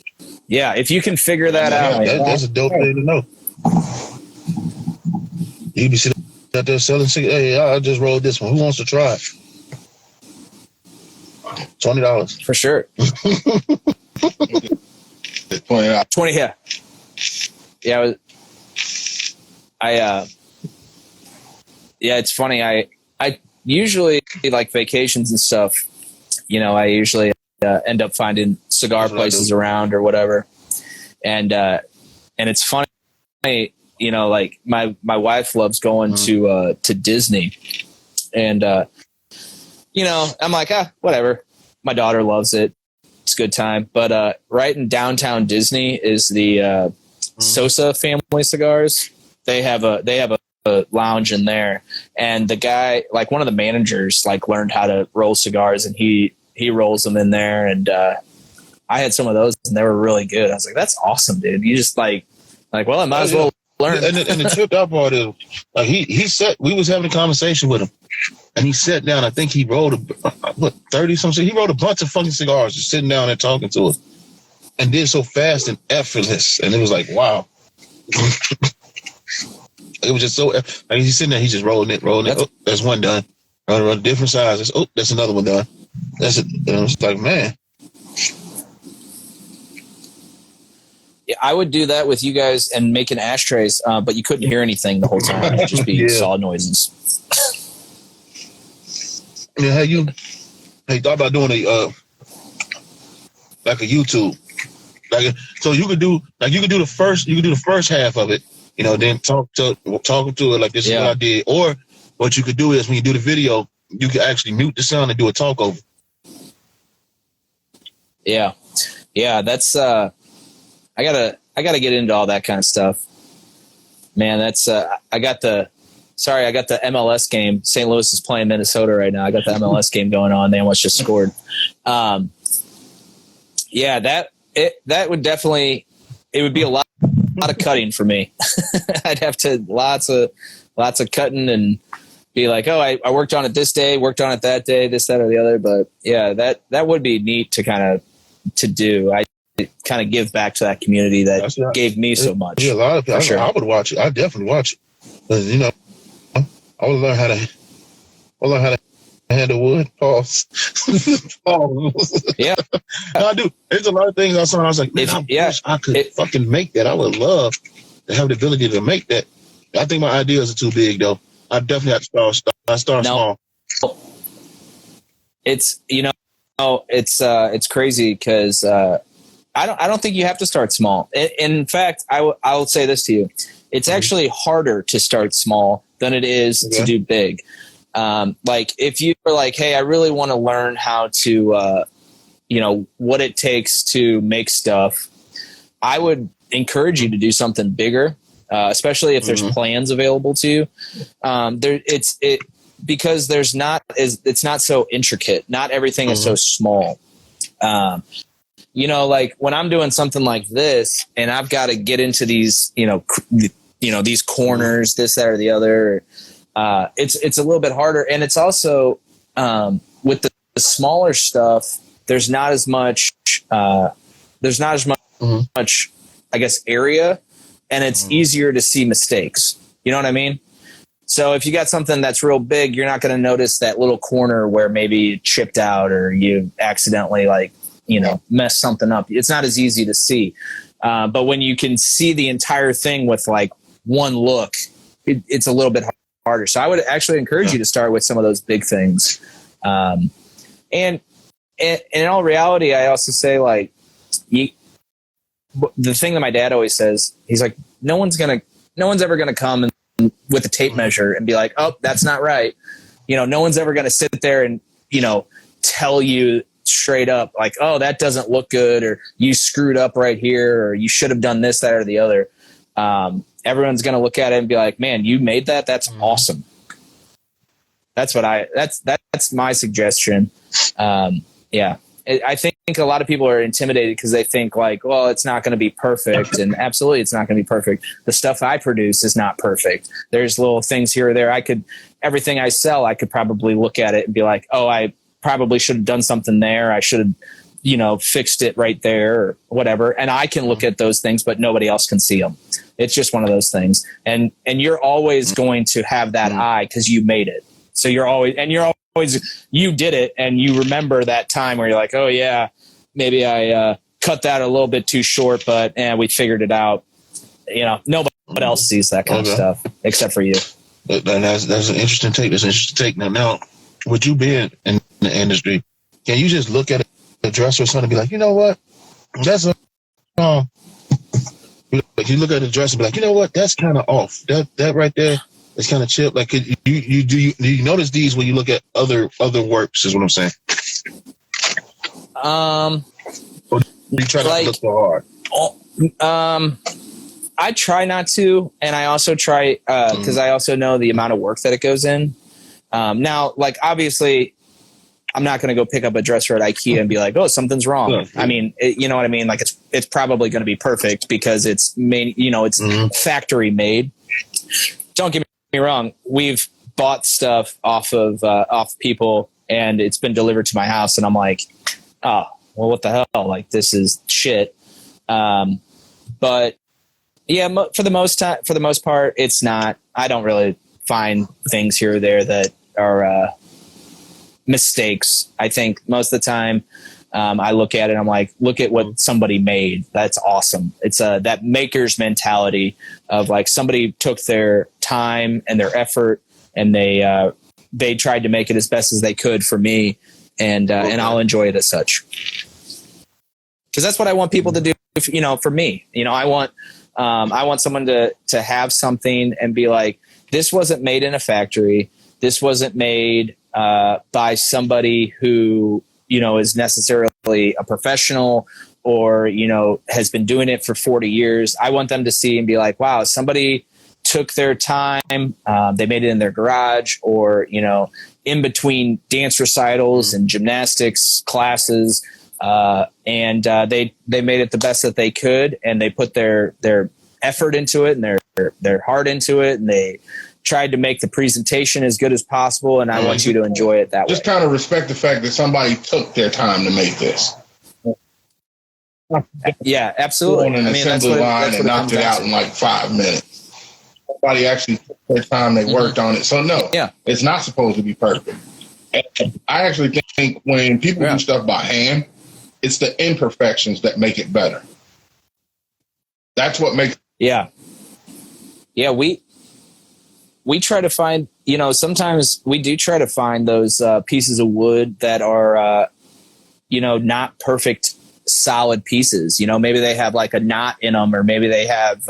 Speaker 5: Yeah, if you can figure that out,
Speaker 4: that's a dope thing to know. You be sitting out there selling cigars. Hey, I just rolled this one. Who wants to try it? $20
Speaker 5: for sure. 20, yeah. Yeah, it's funny. I usually like vacations and stuff. You know, I usually end up finding cigar places around or whatever, and it's funny. You know, like my wife loves going to Disney, and you know, I'm like, whatever. My daughter loves it. It's a good time. But right in downtown Disney is the Sosa family cigars. They have a lounge in there, and the guy, like one of the managers, like learned how to roll cigars, and he rolls them in there. And I had some of those, and they were really good. I was like, that's awesome, dude. You just like, well, I might as well learn.
Speaker 4: And the tripped out part is, like, he said, we was having a conversation with him, and he sat down. I think he rolled 30-something. He rolled a bunch of fucking cigars, just sitting down and talking to us, and did so fast and effortless. And it was like, wow. It was just so. Like, he's sitting there, he's just rolling it. Oh, that's one done. Run different sizes. Oh, that's another one done. That's it. And I was like, man.
Speaker 5: Yeah, I would do that with you guys and making ashtrays, but you couldn't hear anything the whole time. It'd just be saw noises.
Speaker 4: Yeah, have you thought about doing like a YouTube? Like, so you could do the first half of it, then talk to it like this is what I did. Or what you could do is when you do the video, you can actually mute the sound and do a talk over.
Speaker 5: Yeah. That's I gotta get into all that kind of stuff, man. That's I got the MLS game. St. Louis is playing Minnesota right now. I got the MLS game going on. They almost just scored. That would definitely, it would be a lot of cutting for me. I'd have to lots of cutting and be like, oh, I worked on it this day, worked on it that day, this, that, or the other. But yeah, that would be neat to do. I kind of give back to that community that gave me so much.
Speaker 4: Yeah, a lot of people.
Speaker 5: Sure.
Speaker 4: I would watch it. I definitely watch it. Because, I would learn how to handle wood. Pause.
Speaker 5: Yeah.
Speaker 4: No, I do. There's a lot of things I saw. I was like, man, I wish I could fucking make that. I would love to have the ability to make that. I think my ideas are too big, though. I definitely have to start small.
Speaker 5: It's it's crazy because I don't think you have to start small. In fact, I will say this to you: it's actually harder to start small than it is to do big. Like if you were like, hey, I really want to learn how to, what it takes to make stuff, I would encourage you to do something bigger, especially if there's plans available to you. Because it's not so intricate. Not everything is so small. Like when I'm doing something like this and I've got to get into these, these corners, this, that, or the other, it's a little bit harder. And it's also, with the smaller stuff, there's not as much, I guess, area, and it's easier to see mistakes. You know what I mean? So if you got something that's real big, you're not going to notice that little corner where maybe you chipped out or you accidentally messed something up. It's not as easy to see. But when you can see the entire thing with like one look, it's a little bit harder. So I would actually encourage you to start with some of those big things. And in all reality, I also say the thing that my dad always says, he's like, no one's ever going to come and with a tape measure and be like, oh, that's not right. No one's ever going to sit there and, tell you straight up like, oh, that doesn't look good, or you screwed up right here, or you should have done this, that, or the other. Everyone's going to look at it and be like, man, you made that. That's awesome. That's my suggestion. I think a lot of people are intimidated because they think like, well, it's not going to be perfect. And absolutely, it's not going to be perfect. The stuff I produce is not perfect. There's little things here or there. Everything I sell, I could probably look at it and be like, oh, I probably should have done something there. I should have, fixed it right there or whatever. And I can look at those things, but nobody else can see them. It's just one of those things. And you're always going to have that eye because you made it. So you're always, you did it, and you remember that time where you're like, oh yeah, maybe I cut that a little bit too short, but we figured it out. Nobody else sees that kind of stuff except for you.
Speaker 4: That's an interesting take. That's an interesting take. Now, would you be in the industry? Can you just look at a dresser or something and be like, you know what? That's like you look at the dresser and be like, you know what? That's kind of off. That right there. It's kind of chill. Like, do you notice these when you look at other works? Is what I'm saying. Or do you try not to look so hard? I try not to, and I also try because I also know the amount of work that it goes in. Now, like obviously, I'm not going to go pick up a dresser at IKEA and be like, oh, something's wrong. Yeah. I mean, you know what I mean? Like it's probably going to be perfect because it's made. It's factory made. Don't get me wrong. We've bought stuff off people, and it's been delivered to my house, and I'm like, oh, well, what the hell? Like, this is shit. But yeah, for the most part, it's not. I don't really find things here or there that are mistakes. I think most of the time, I look at it and I'm like, look at what somebody made. That's awesome. It's that maker's mentality of like somebody took their time and their effort and they tried to make it as best as they could for me, and I'll enjoy it as such. Because that's what I want people to do
Speaker 5: for me, I want someone to have something and be like, this wasn't made in a factory. This wasn't made by somebody who, is necessarily a professional or, has been doing it for 40 years. I want them to see and be like, wow, somebody took their time. They made it in their garage or, in between dance recitals and gymnastics classes. And they made it the best that they could. And they put their effort into it and their heart into it. And they tried to make the presentation as good as possible. And I want you to enjoy it that way.
Speaker 2: Just kind of respect the fact that somebody took their time to make this.
Speaker 5: Yeah, absolutely.
Speaker 2: On an assembly line and knocked it out in like 5 minutes. Somebody actually took their time. They worked on it. So no, it's not supposed to be perfect. And I actually think when people do stuff by hand, it's the imperfections that make it better. That's what makes.
Speaker 5: Yeah. We try to find, sometimes we do try to find those pieces of wood that are, not perfect, solid pieces. Maybe they have like a knot in them, or maybe they have,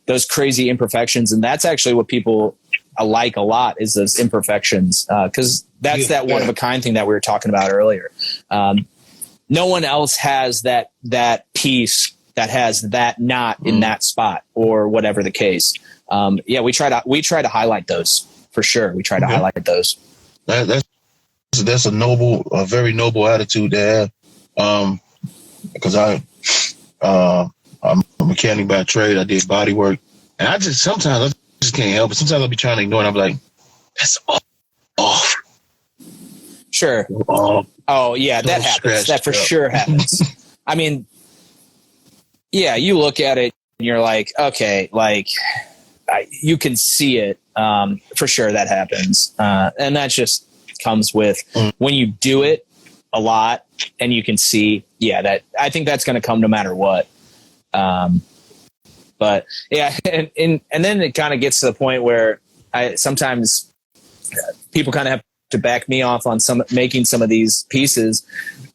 Speaker 5: those crazy imperfections. And that's actually what people like a lot, is those imperfections. Cause that's that one of a kind thing that we were talking about earlier. No one else has that piece that has that knot in that spot, or whatever the case. We try to highlight those for sure. We try to highlight those.
Speaker 4: That's a very noble attitude to have. Because I'm a mechanic by trade. I did body work, and sometimes I just can't help it. Sometimes I'll be trying to ignore it. I'm like, that's off.
Speaker 5: Sure. Oh yeah, that happens. That for sure happens. I mean, yeah, you look at it and you're like, okay, like you can see it. For sure that happens. And that just comes with when you do it a lot and you can see, that I think that's going to come no matter what. But yeah, and then it kind of gets to the point where sometimes people kind of have to back me off on making some of these pieces,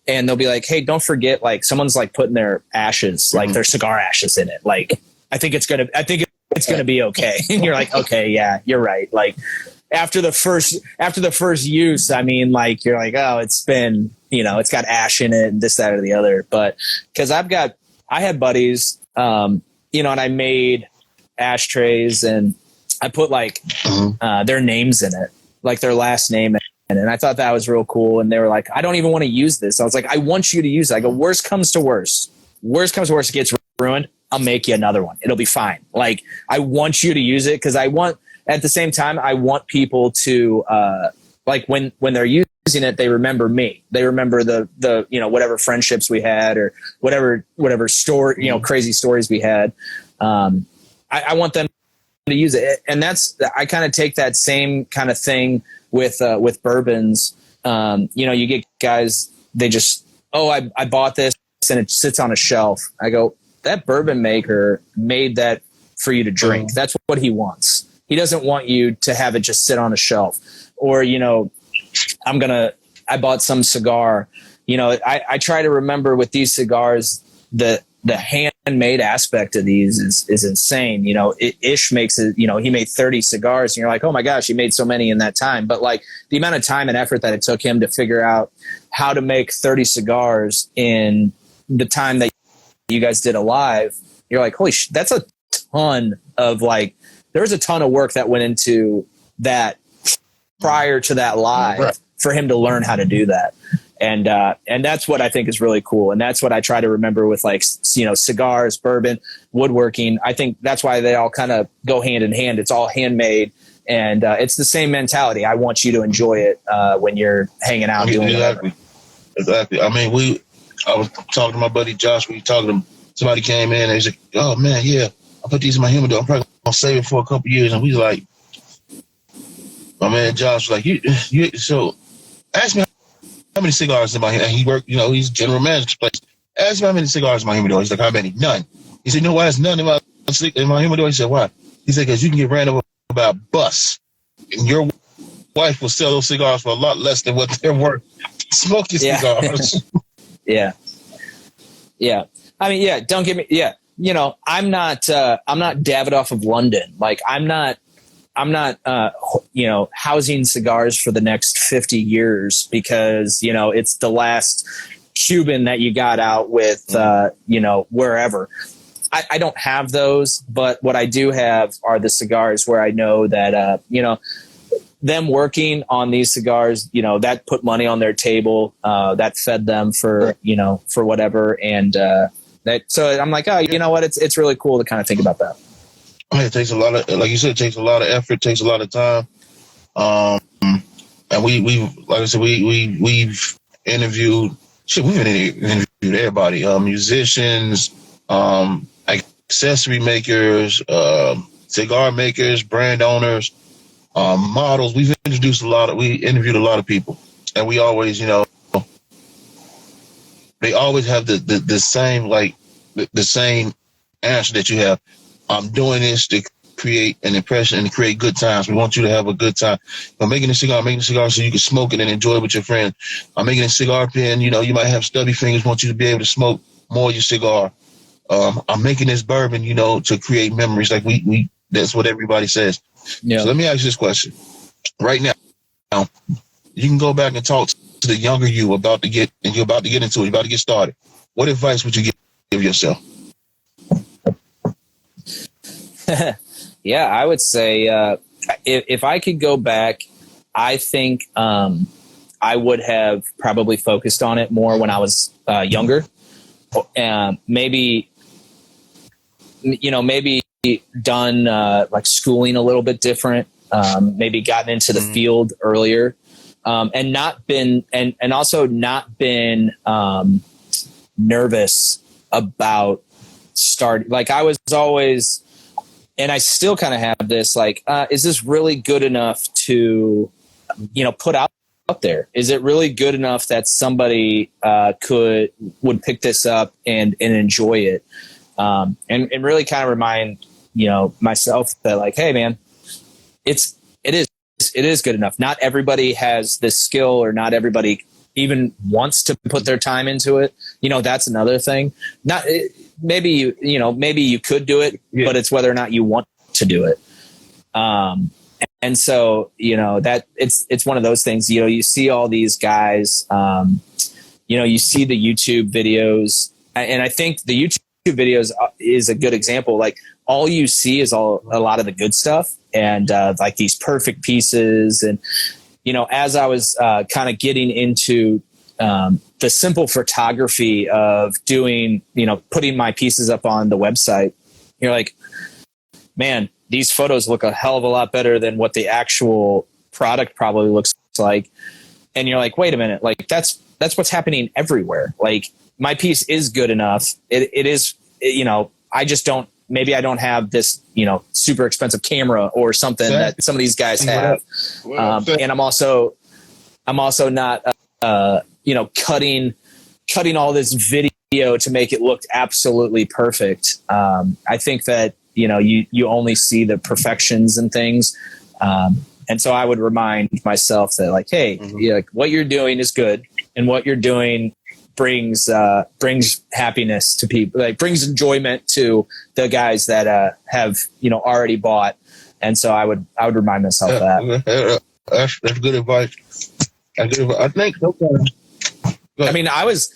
Speaker 5: and they'll be like, hey, don't forget, like someone's like putting their ashes, like their cigar ashes in it. Like, I think it's going to be okay. And you're like, okay, yeah, you're right. Like after the first use, I mean, like, you're like, oh, it's been, it's got ash in it and this, that, or the other. But cause I had buddies, and I made ashtrays and I put like, their names in it, like their last name. And I thought that was real cool. And they were like, I don't even want to use this. I was like, I want you to use it. I go, worst comes to worst, it gets ruined. I'll make you another one. It'll be fine. Like, I want you to use it. Cause at the same time, I want people to, like when they're using it, they remember me. They remember the whatever friendships we had, or whatever story, crazy stories we had. I want them to use it. And I kind of take that same kind of thing with bourbons. You get guys, they just, I bought this and it sits on a shelf. I go, that bourbon maker made that for you to drink. That's what he wants. He doesn't want you to have it just sit on a shelf. Or, I bought some cigar. I try to remember with these cigars, the handmade aspect of these is insane. Ish makes it, he made 30 cigars and you're like, oh my gosh, he made so many in that time. But like the amount of time and effort that it took him to figure out how to make 30 cigars in the time that you guys did a live, you're like, holy that's a ton of there's a ton of work that went into that prior to that live for him to learn how to do that. And that's what I think is really cool. And that's what I try to remember with cigars, bourbon, woodworking. I think that's why they all kind of go hand in hand. It's all handmade, and it's the same mentality. I want you to enjoy it when you're hanging out doing whatever.
Speaker 4: Exactly. I mean, I was talking to my buddy Josh. Somebody came in and he's like, oh man, yeah, I put these in my humidor. I'm probably gonna save it for a couple years. And we was like, my man Josh was like, you so ask me how many cigars in my humidor. He worked, he's general manager place. Ask me how many cigars in my humidor. He's like, how many? None. He said, why is none in my humidor? He said, why? He said, because you can get ran over by a bus, and your wife will sell those cigars for a lot less than what they're worth. Smoke your cigars.
Speaker 5: Yeah. Yeah. I mean, yeah, don't get me. Yeah. You know, I'm not Davidoff of London. Like I'm not, you know, housing cigars for the next 50 years because, you know, it's the last Cuban that you got out with, you know, wherever. I don't have those, but what I do have are the cigars where I know that, you know, them working on these cigars, you know, that put money on their table, that fed them for, you know, for whatever. And, so I'm like, oh, you know what? It's really cool to kind of think about that.
Speaker 4: It takes a lot of, like you said, it takes a lot of effort, takes a lot of time. And we like I said, we've interviewed, we've interviewed everybody, musicians, accessory makers, cigar makers, brand owners, models. We interviewed a lot of people, and we always, you know, they always have the same, like the same answer that you have. I'm doing this to create an impression and create good times. We want you to have a good time. I'm making a cigar so you can smoke it and enjoy it with your friends. I'm making a cigar pen. You know, you might have stubby fingers. Want you to be able to smoke more of your cigar. I'm making this bourbon, you know, to create memories. Like we that's what everybody says. Yeah. So let me ask you this question right now. You can go back and talk to the younger you you're about to get into it. You're about to get started. What advice would you give yourself?
Speaker 5: Yeah, I would say if I could go back, I think I would have probably focused on it more when I was younger. Maybe done like schooling a little bit different. Maybe gotten into the field earlier, and not been and also not been nervous about starting. Like I was always. And I still kind of have this, like, is this really good enough to, you know, put out there? Is it really good enough that somebody would pick this up and enjoy it? And really kind of remind, you know, myself that like, hey man, it is good enough. Not everybody has this skill, or not everybody even wants to put their time into it. You know, that's another thing. Maybe you could do it, but it's whether or not you want to do it. And so, you know, that it's one of those things, you know, you see all these guys, you know, you see the YouTube videos, and I think the YouTube videos is a good example. Like all you see is a lot of the good stuff and like these perfect pieces. And, you know, as I was kind of getting into the simple photography of doing, you know, putting my pieces up on the website, you're like, man, these photos look a hell of a lot better than what the actual product probably looks like. And you're like, wait a minute, like that's what's happening everywhere. Like my piece is good enough. It is, you know, I just don't, maybe I don't have this, you know, super expensive camera or something that some of these guys have. And I'm also not, you know, cutting all this video to make it look absolutely perfect. I think that, you know, you only see the perfections and things. And so I would remind myself that like, hey, like what you're doing is good. And what you're doing brings happiness to people, like brings enjoyment to the guys that have, you know, already bought. And so I would remind myself that.
Speaker 4: That's good advice. I think.
Speaker 5: I mean, I was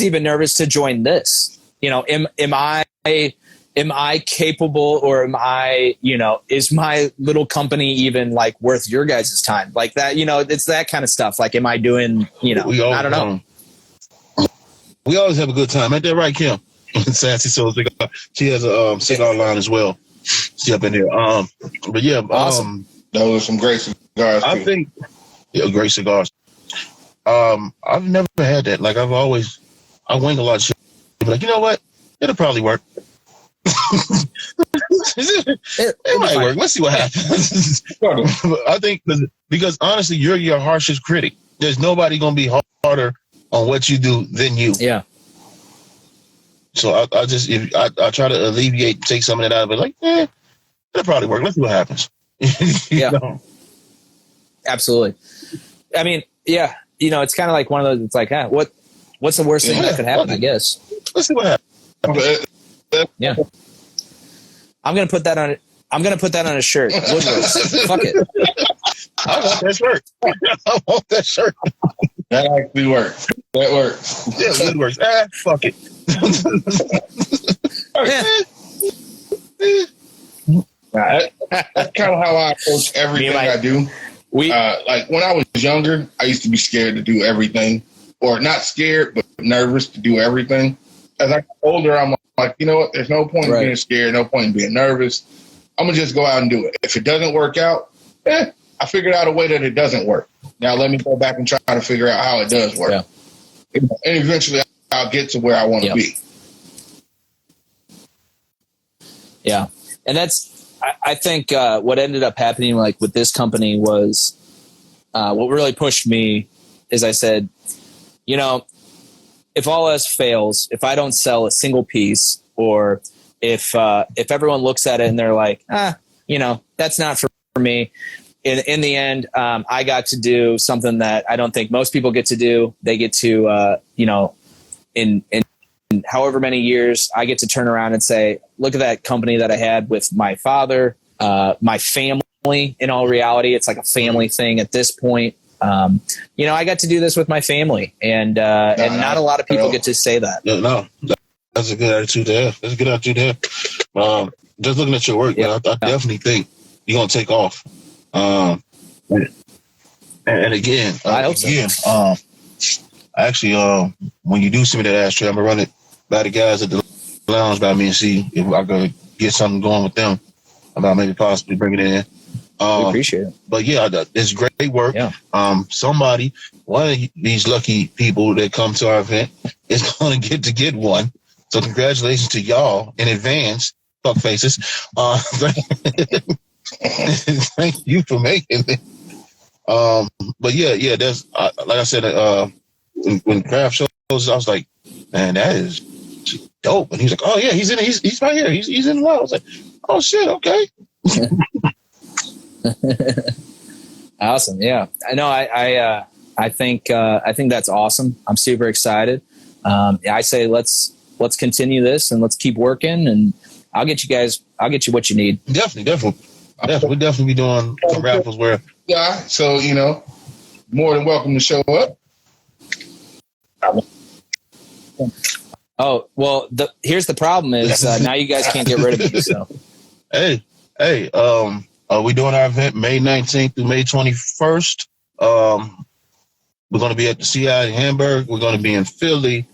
Speaker 5: even nervous to join this. You know, am I capable, or am I, you know, is my little company even like worth your guys' time? Like that, you know, it's that kind of stuff. Like, am I doing, you know, I don't know.
Speaker 4: We always have a good time. Ain't that right, Kim? Sassy Soul Cigar. She has a cigar line as well. She up in there. But yeah,
Speaker 2: awesome. Those are some great cigars.
Speaker 4: I think great cigars. I've never had that. Like I wing a lot of shit. But like, you know what? It'll probably work. it might work. Let's see what happens. I think because honestly, you're your harshest critic. There's nobody gonna be harder on what you do than you.
Speaker 5: Yeah.
Speaker 4: So I try to alleviate, take some of that out of it. Like, it'll probably work. Let's see what happens.
Speaker 5: Yeah. Know? Absolutely. I mean, yeah. You know, it's kind of like one of those. It's like, what What's the worst thing that could happen? I guess.
Speaker 4: Let's see what happens.
Speaker 5: Yeah. I'm gonna put that on it. I'm gonna put that on a shirt. Woodworks. Fuck it.
Speaker 4: I want that shirt. I want that shirt.
Speaker 2: That actually works. That works.
Speaker 4: Yeah, Woodworks. Fuck it.
Speaker 2: That's kind of how I approach everything I do. Like when I was younger, I used to be scared to do everything, or not scared, but nervous to do everything. As I got older, I'm like, you know what? There's no point in being scared, no point in being nervous. I'm gonna just go out and do it. If it doesn't work out, I figured out a way that it doesn't work. Now let me go back and try to figure out how it does work. Yeah. And eventually I'll get to where I want to be.
Speaker 5: Yeah. And I think what ended up happening like with this company was what really pushed me is I said, you know, if all else fails, if I don't sell a single piece, or if everyone looks at it and they're like, you know, that's not for me. In the end, I got to do something that I don't think most people get to do. They get to, you know, in however many years, I get to turn around and say, look at that company that I had with my father, my family. In all reality, it's like a family thing at this point. You know, I got to do this with my family, and not a lot of people get to say that.
Speaker 4: No, that's a good attitude to have. That's a good attitude to have. Just looking at your work, man, I definitely think you're gonna take off. And again,
Speaker 5: I hope so.
Speaker 4: Actually, when you do send me that ashtray, I'm gonna run it by the guys at the lounge by me and see if I could get something going with them about maybe possibly bringing it in.
Speaker 5: We appreciate it.
Speaker 4: But yeah, it's great work. Yeah. Somebody, one of these lucky people that come to our event is going to get one. So congratulations to y'all in advance, fuck faces. Thank you for making it. But yeah, that's like I said. When Kraft shows, I was like, man, that is dope. And he's like, oh yeah, he's in. He's right here. He's in the lot. I was like, oh shit, okay.
Speaker 5: Awesome. Yeah, I know. I think that's awesome. I'm super excited. I say let's continue this and let's keep working, and I'll get you what you need.
Speaker 4: Definitely. We'll definitely be doing some raffles where.
Speaker 2: Yeah. So, you know, more than welcome to show up.
Speaker 5: Oh, well, here's the problem is now you guys can't get rid of me. So.
Speaker 4: Hey, we're doing our event May 19th through May 21st. We're going to be at the CI in Hamburg. We're going to be in Philly.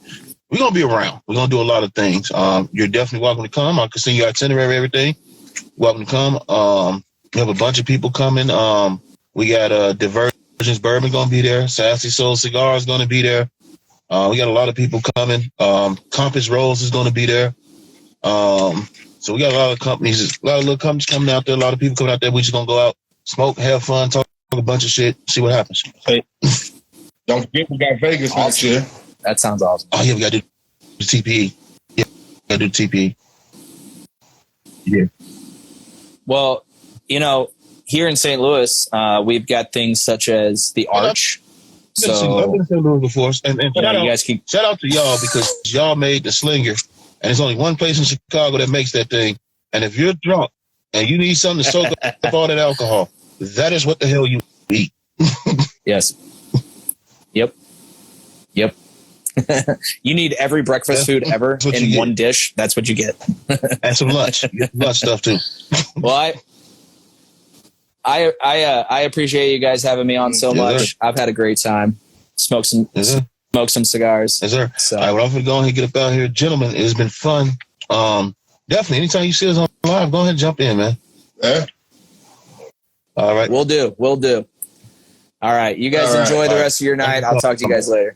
Speaker 4: We're going to be around. We're going to do a lot of things. You're definitely welcome to come. I can send you itinerary, everything. Welcome to come. We have a bunch of people coming. We got Divergence Bourbon going to be there. Sassy Soul Cigars going to be there. We got a lot of people coming. Compass Rose is going to be there. So we got a lot of companies, a lot of little companies coming out there, a lot of people coming out there. We just going to go out, smoke, have fun, talk a bunch of shit, see what happens.
Speaker 2: Hey, don't forget we got Vegas next year.
Speaker 5: That sounds awesome.
Speaker 4: Oh, yeah, we got to do the TPE. Yeah, we got to do TPE. Yeah.
Speaker 5: Well, you know, here in St. Louis, we've got things such as the Arch.
Speaker 4: I've been to St. Louis before. And shout out to y'all because y'all made the Slinger. And there's only one place in Chicago that makes that thing. And if you're drunk and you need something to soak up all that alcohol, that is what the hell you eat.
Speaker 5: Yes. Yep. You need every breakfast food ever in one dish. That's what you get.
Speaker 4: And some lunch. Lunch stuff too.
Speaker 5: Well, I appreciate you guys having me on so much. Sir. I've had a great time. Smoke some cigars.
Speaker 4: Yes, sir.
Speaker 5: So.
Speaker 4: All right, well, I'm going to go ahead and get up out here. Gentlemen, it's been fun. Definitely, anytime you see us on live, go ahead and jump in, man.
Speaker 2: Yeah.
Speaker 5: All right. We'll do. All right. You guys enjoy the rest of your night. I'll talk to you guys later.